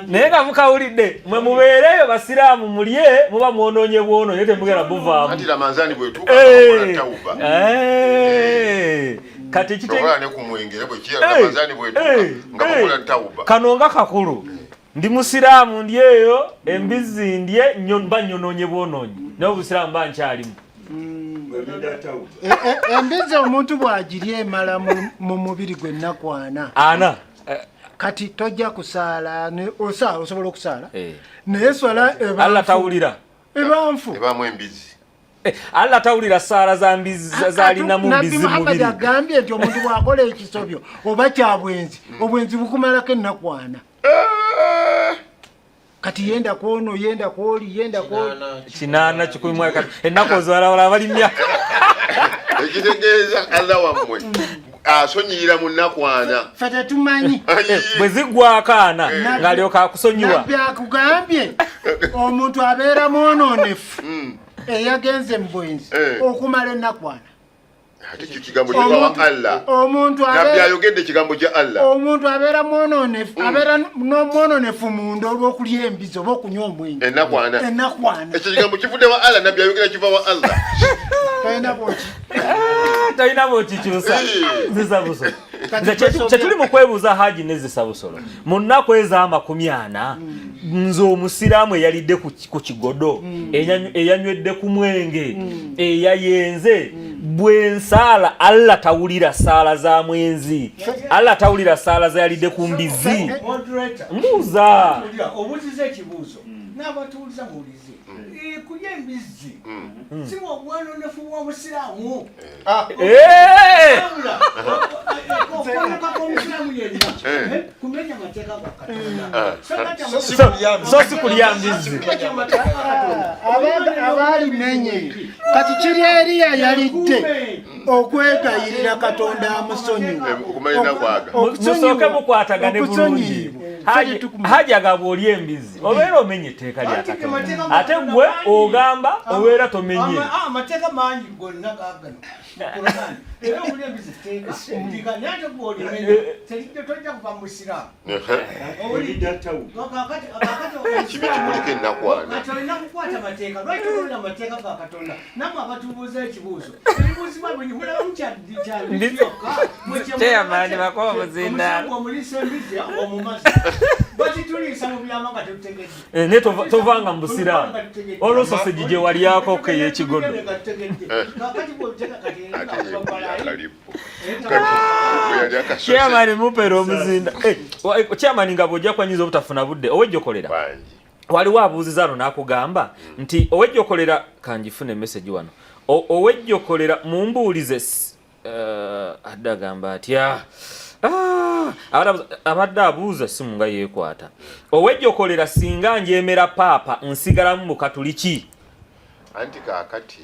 naye nga mukawulidde mwe mubeereyo basiraamu mulye muba mwonoonye bwonoonye temugera buvaamu kati kano nga kakulu ndi musiraamu ndi eyo embizzi ndye mba nyonoonye bwonoonye naye obusiraamu mba nkyalimu embizzi omuntu bw'agirya emala mu mubiri gwe nnakwana kati tojja kusaala osobola okusaala naye swala Allah tawulira ebanfu embizzi Allah tawulira saala za mbizzi zalina mu mbizzi mubiri Muhammad agambye nti omuntu bw'akola ekisobyo oba kya bwenzi obwenzi bukumalako ennakwana kati yenda kwono yenda kwoli yenda kwoli kinaana kikumi ennaku ozalawala abali myaka ekitegeeza Allah wammwe asonyiyira munnakwana fe tetumanyi bwe ziggwa akaana ng'alyoka akusonyiwa nabbi akugambye omuntu abeera mwononefu eyagenze mu bwenzi okumala enakwana ate kyo kigambo kyawa Allah nabbi ayogedde ekigambo kya Allah omuntu abeera mwononefu abeera mwononefu munda olw'okulya embizi oba okunywa omwenge enakwana ekyo kigambo kivudde wa Allah nabbi ayogera kiva wa Allah talina bwokikyusa zisabusolo kyetuli mu kwebuuza Haji ne zisabusolo mu nnaku eza40 nze omusiraamu eyalidde ku kigodo eyanywedde ku mwenge eyayenze bwensaala Allah tawulira saala za mwenzi Allah tawulira saala za yalidde ku mbizi mbuuza obuuziza ekibuuzo n'abatuuliza muwulize kulya embizi si bwobwanonefu bw'omusiraamu okukonoka kw'omusiraamu yenna kumenya amateeka ga Katonda so si kulya mbizi abaalimenye kati kiri Eriya yalidde okwegayirira Katonda amusonyiwe musooke mukwatagane bulungi Haji agamba olya embizi obeera omenye etteeka lya Katonda ate gwe ogamba obeera tomenye amateeka mangi gonna gagano era okulya embizi teeka ndikanye ate gwolimenye tojja kuva mu busiraamu kibi kimuliko enakwana olina kukwata amateeka lwaki olina amateeka ga Katonda namwe abatubuuza ekibuuzo ebibuuzibwa bwenyi mulaba mukyalikyokka Chairman bakoba muzindaalo omulisa embizi omumazi bakituliisa mu byama nga tetutegedde ne tovanga mu busiraamu olwo sosegi gye walyako key'ekigodo Chairman mupera omuzinda Chairman nga bw'ojja kwanyiza obutafuna budde owejjokolera waliwo abuuziza ano n'akugamba nti owejjokolera kanjifune message wano owejjokolera mumbuulize adda agamba atya abadde abuuza simu nga yeekwata owejjokolera singa njemera paapa nsigalamu mu katuliki anti kaakati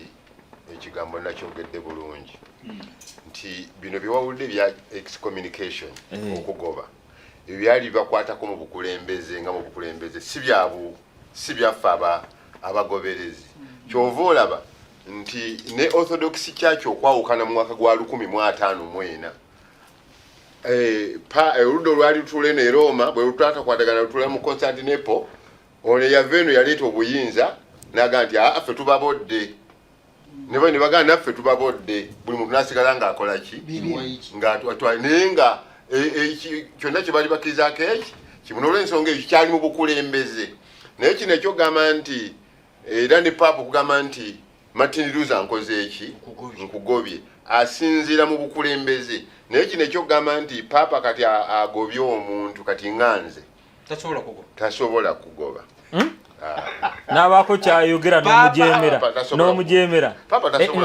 ekigambo nakyogedde bulungi nti bino byewawulidde bya excommunication okugoba ebyo byali bakwatako mu bukulembeze nga mu bukulembeze si byaffe abagoberezi kyova olaba nti ne orthodox church okwawukana mu mwaka gwa 1554 oludda olwali lutule ne Roma bwe lutatakwatagana lutule mu Constantinople ono yaveno yaleeta obuyinza naga nti ffe tubabodde ne bagana naffe tubabodde buli muntu nasigala ng'akolaki naye nga kyonna kye bali bakkirizaako eki kimuno olw'ensonga ekyo kyali mu bukulembeze naye kino ekyogamba nti era ne paapa okugamba nti Martin Luther nkoze eki nkugobye asinziira mu bukulembeze naye kino ekyogamba nti paapa kati agobye omuntu kati nganze tasobola kugoba n'abaako kyayogera n'omujemera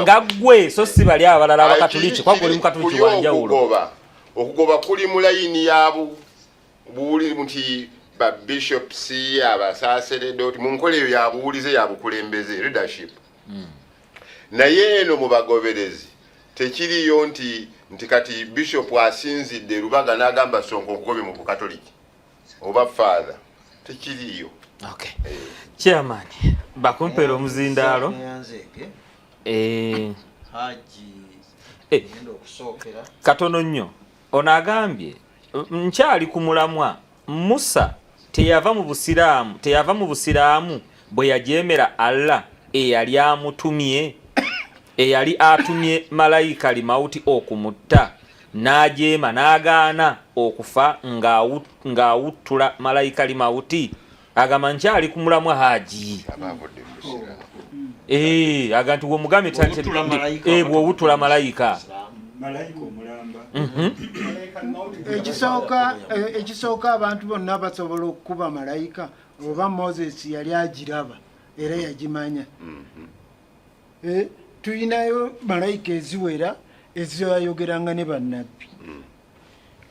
nga ggwe so si bali abalala abakatuliki kwagwe oli mukatuliki wanjawulo okugoba kuli mu layini yaabo buwulire nti babishops abasaseredoti mu nkola eyo yabuwulize yabukulembeze leadership naye eno mu bagoberezi tekiriyo nti kati bishop asinzidde Lubaga n'agamba Sonko nkugobye mu bukatoliki oba father tekiriyo. Okay. Chairman, bakumpera omuzindaalo. Katono nnyo. Ono agambye nkyali ku mulamwa Musa teyava mu busiraamu bwe yajeemera Allah eyali amutumye eyali atumye malayika limauti okumutta n'ajeema n'agaana okufa ng'awuttula malayika limauti. Agamba nkyali ku mulamwa Haji aga nti womugambe bw'owuttula malayika ekisooka abantu bonna basobola okukuba malayika oba Moses yali agiraba era yagimanya. Tuyinayo malayika eziwera eziyogeranga ne bannabbi.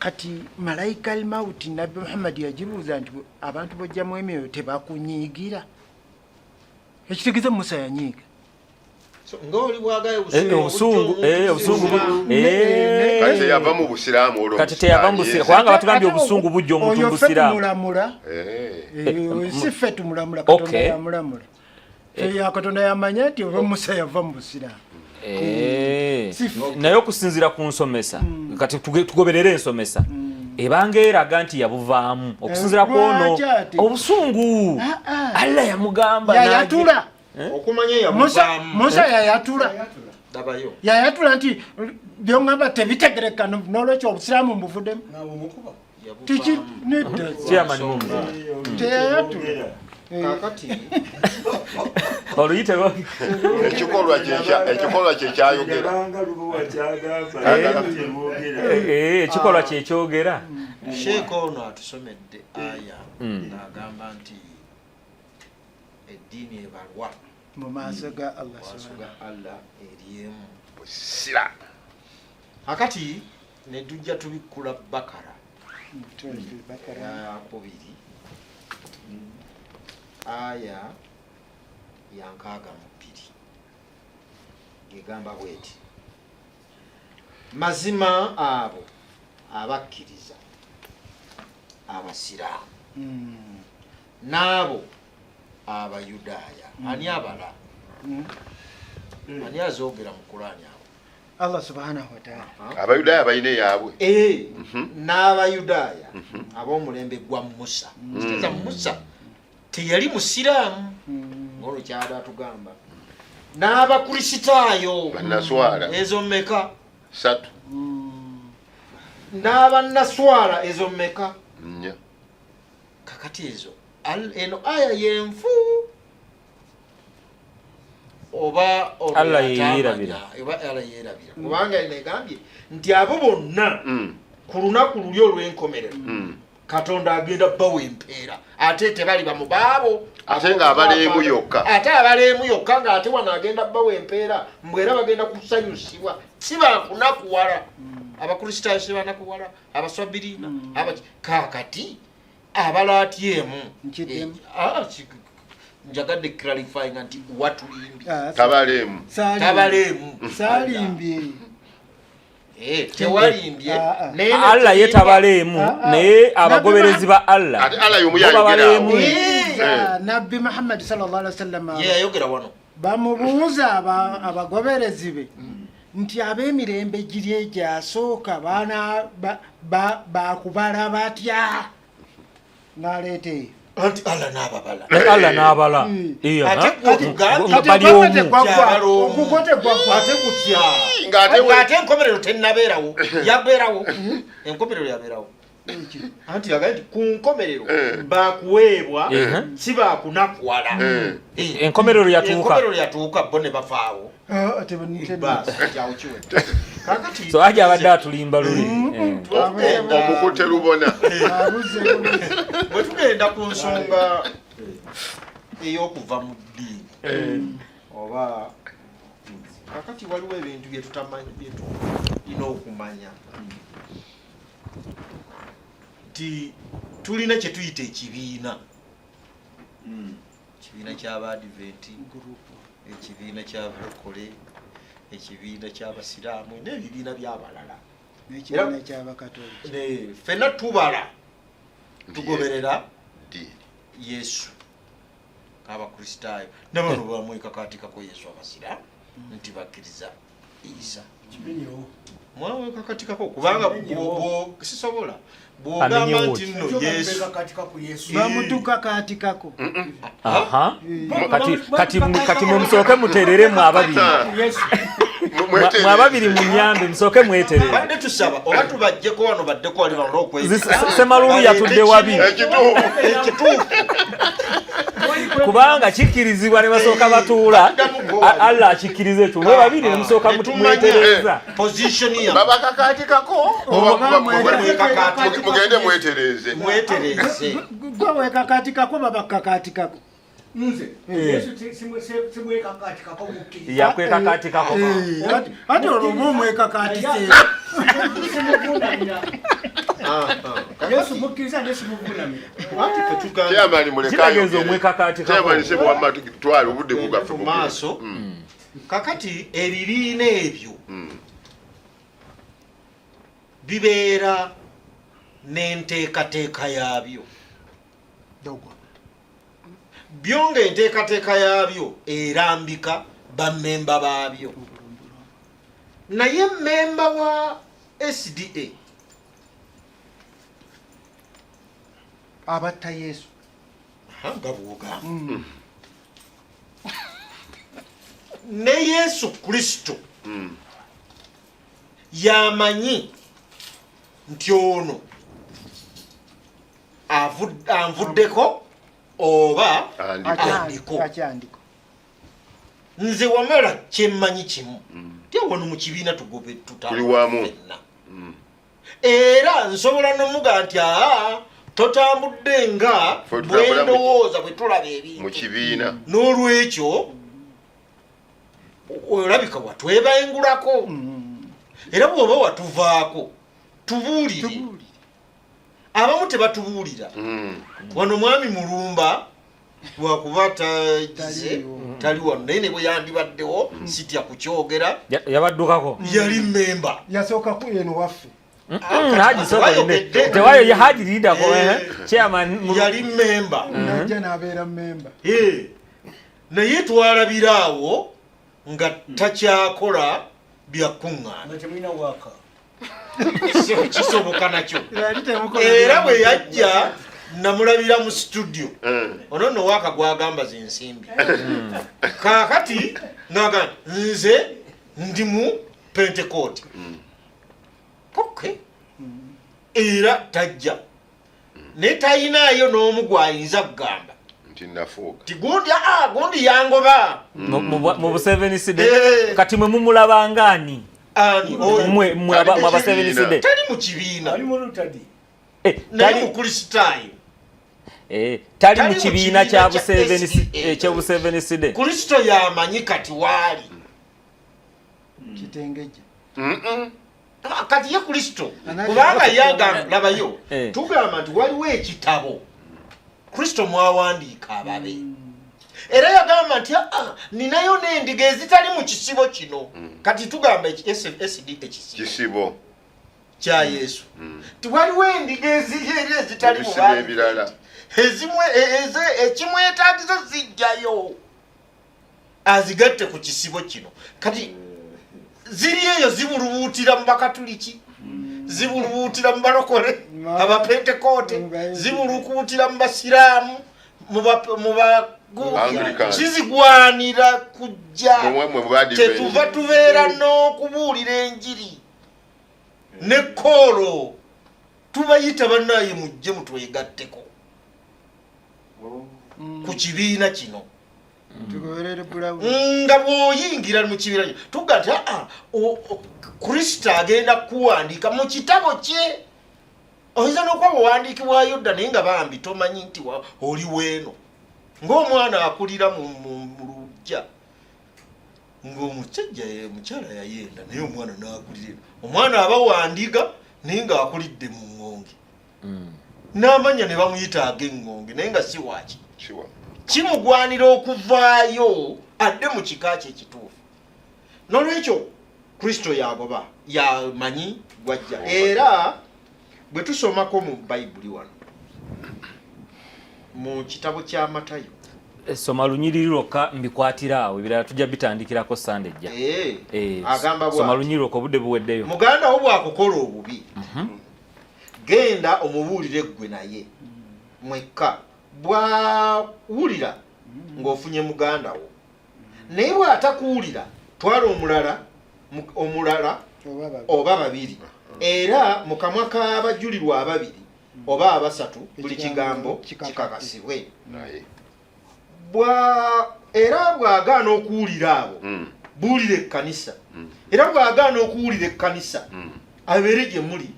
Kati malayika al-mauti Nabbi Muhammad yajibuuza nti abantu bojjamu emyoyo tebakunyiigira. Ekitegeeza Musa yanyiiga. ngoli bwagaye obusungu kati yava mu busiraamu olwo kati teyava mu busiraamu kubanga batugambye obusungu bujja omuntu mu busiraamu si ffe tumulamula katonda yamulamula katonda yamanya nti oba musa yava mu busiraamu naye okusinziira ku nsomesa kati tugoberere ensomesa ebanga eraga nti yabuvaamu okusinziira ku ono obusungu Allah yamugamba yayatula okumanya yabuvaamu musa yayatula nti byongamba tebitegereka n'olwekyo obusiraamu mbuvuddemu teyayatula oluyite ekikolwa kyekyayogera ekikolwa kyekyogera sheeka ono atusomedde aya n'agamba nti eddiini ebalwa mu maaso ga Allah eryemu busira akati ne tujja tubikkula Bakara yakubiri aya yankaaga mu bbiri egamba bweti mazima abo abakkiriza abasiraamu n'abo abayudaaya ani abala ani azoogera mu Qur'ani abo Allah subhanahu wa ta'ala abayudaaya balina yaabwe n'abayudaaya ab'omulembe gwa Musa kitegeeza Musa teyali musiraamu ng'olwo kyada atugamba n'abakristaayo bannaswala ezo mmeka 3 n'abannaswala ezo mmeka 4 kakati ezo eno aya yenfu oba Allah yeerabira kubanga negambye nti abo bonna ku lunaku luli olw'enkomerero Katonda agenda bawa empeera ate tebali bamu baabo ate nga abaleemu yokka ate abaleemu yokka ng'ate wano agenda bawa empeera mbwera bagenda kusanyusibwa si bakunakuwala abakristaayo si banakuwala abaswabiriina kakati abalatyemu njagadde clarifying nti watulimbye tabaleemu salimbye tewalimbye Allah ye tabaleemu naye abagoberezi ba Allah ate Allah y'omu yayogerawo nabbi Muhammad sallallahu alaihi wasallam yayogera wano bamubuuza abagoberezi be nti ab'emirembe giri egyasooka baana bakubala batya n'aleeta anti Allah n'ababala ate kutya ng'ate enkomerero tennabeerawo yabeerawo enkomerero yabeerawo anti yagambye nti ku nkomerero bakuweebwa si bakunakwala enkomerero yatuuka bo ne bafaawo kyawo kiwedde so aja abadde atulimba luli omukutte lubona bwe tugenda ku nsonga ey'okuva mu ddiini oba kakati waliwo ebintu byetutamanyi byetulina okumanya nti tulina kye tuyita ekibiina ky'abaadiventi ekibiina ky'abalokole ekibiina ky'abasiraamu n'ebibiina by'abalala n'ekibiina ky'abakatoliki ffenna tubala tugoberera Yesu nk'abakristaayo nabano bamwekakatikako Yesu abasiraamu nti bakkiriza Isa mwawekakatikako kubanga sisobola bw'ogamba nti nno Yesu bamutukakatikako kati mumusooke mutereremu ababiri mwababiri munyambe musooke mweterere badde tusaba oba tubajjeko wano baddeko wali bano n'okwezisa Semalulu yatudde wabi ekituufu kubanga kikkirizibwa ne basooka batuula Allah akikkiriza ekyo mwe babiri ne musooka mwetereza babakakatikako mugende mwetereze gwe wekakatikako babakakatikako nze Yesu simwekakatikako mukkiriza yakwekakatikako ate olwo omwekakatise Yesu mukkiriza ne simuvunamira kyamani mulekayo omwekakatikako kyamani sebo wamma twala obudde bugaffe mu maaso kakati ebibiina ebyo bibeera n'enteekateeka yaabyo byo ng'enteekateeka yaabyo erambika bammemba baabyo naye mmemba wa SDA abatta Yesu nga bwogamba ne Yesu Kristo yamanyi nti ono anvuddeko oba akyandiko nze wamala kyemmanyi kimu tyewano mu kibiina tugobe tutafenna era nsobola nomuga nti totambudde nga bwendowooza bwe tulaba ebintu mu kibiina n'olwekyo olabika watwebengulako era bw'oba watuvaako tubuulire abamu tebatubuulira wano mwami Mulumba lwakuba tagize tali wano naye ne bwe yandibaddewo sitya kukyogera yabaddukako yali mmemba yasooka kuyeno waffe tewayo yahajiridako chairman yali mmemba najja n'abeera mmemba naye twalabiraawo nga takyakola byakuŋŋaana kisoboka nakyo era bwe yajja namulabira mu studio ono nno waaka gwagamba zensimbi kaakati ngaga nze ndi mu Pentecost okay era tajja ne tayinaayo n'omu gwayinza kugamba nti nafuuka ti gundi yangoba mu 7 side kati mwe mumulabangani mwe aba 7 side tali mu kibiina ali mu lutadi naye mu kristaayo tali mu kibiina kya bu 7 side Kristo yamanyi kati waali kitengeje kati ye Kristo kubanga yagamba labayo tugamba nti waliwo ekitabo Kristo mwawandiika ababe era yagamba nti ninayo n'endiga ezitali mu kisibo kino kati tugamba SD ekisibo kya Yesu tiwaliwo endiga ezitali mu ebirala ekimwetaagizo zijjayo azigatte ku kisibo kino kati ziri eyo zibulubuutira mu bakatuliki zibulubuutira mu balokole abapentekote zibulubuutira mu basiraamu mu kizigwanira kujja tetuva tubeera n'okubuulira enjiri ne koolo tubayita bannaye mujje mutwegatteko ku kibiina kino nga bw'oyingira mu kibiina kino tuga nti Kristo agenda kuwandiika mu kitabo kye oyinza n'okuba buwandiikibwayo dda naye nga bambi tomanyi nti oli weeno ng'omwana akulira mu lujja ng'omusajja mukyala yayenda naye omwana n'akulira omwana aba wandiga naye ng'akulidde mu ŋŋonge n'amanya ne bamuyita ag'eŋŋonge naye nga si waaki kimugwanira okuvaayo adde mu kika kye ekituufu n'olwekyo Kristo yagoba yamanyi gwajja era bwe tusomako mu Bayibuli wano mu kitabo kya Matayo soma lunyiriri lwokka mbikwatira awo ebirala tujja bitandikirako Sande ejja agamba soma lunyiriri lwokka obudde buweddeyo muganda wo bwakukola obubi genda omubuulire ggwe naye mwekka bwawulira ng'ofunye muganda wo naye bw'atakuwulira twala omulala oba babiri era mu kamwa k'abajulirwa ababiri oba abasatu buli kigambo kikakasibwe era bw'agaana okuwulira abo buulira ekkanisa era bw'agaana okuwulira ekkanisa abeere gye muli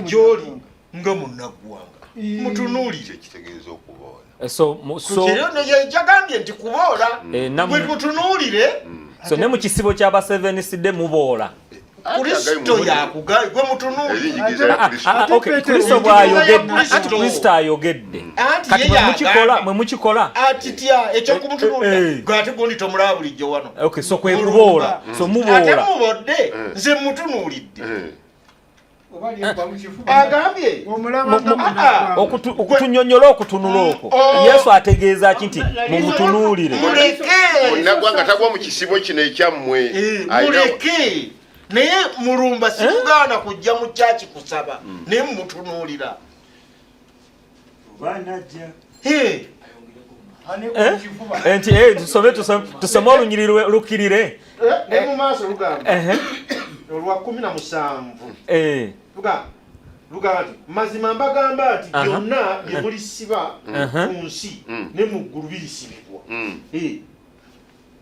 gy'oli nga munnaggwanga mutunuulire kitegeeza okuboola jagambye nti kuboola bwe tutunuulire so ne mu kisibo ky'aba 7 side muboola Kristo yakugaye gwe mutunuulire. erinyigiza ya Kristo. Okay, Kristo bw'ayogedde ati Kristo ayogedde kati mwe mukikola ati tya ekyokumutunuulira gwate gundi tomulaba bulijjo wano. okay so kwe kuboola so ate muboola mubodde nze mutunuulidde Oba lyemba mu kifuba. agambye okutunyonyola okutunula okwo Yesu ategeeza ki nti mumutunuulire munnaggwanga tagwa mu kisibo kino ekyammwe muleke naye mulumba simugaana kujja mu kyaki kusaba naye mumutunuulira. oba najja Ani ku kifuba. nti tusome olunyiriri lukirire ne mu maaso lugamba olwa 17 lugamba nti mazima mbagamba nti byonna bye mulisiba ku nsi ne mu ggulu birisibibwa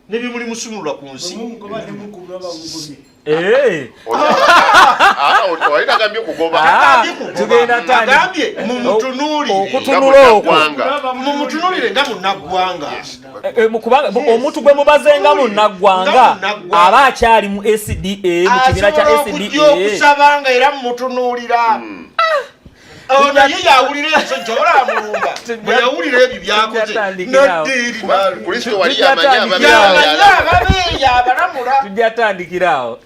ne bye muli musumulula ku nsi. Omugoba ne mukubwa bamugobye. Walinagambye kugoba. Tugenda tani. Agambye mumutunuulire. Okutunula okwo. Mumutunuulire nga munnaggwanga. Kubanga omuntu gwe mubazenga munnaggwanga aba akyali mu SDA mu kibiina kya SDA. Okusaba nga era mumutunuulira. Naye yawulira ensonga olamulumba bwe yawulira ebyo byakoze Kristo wali yamanya ababeeyi abalamula. Tujja tandikira awo.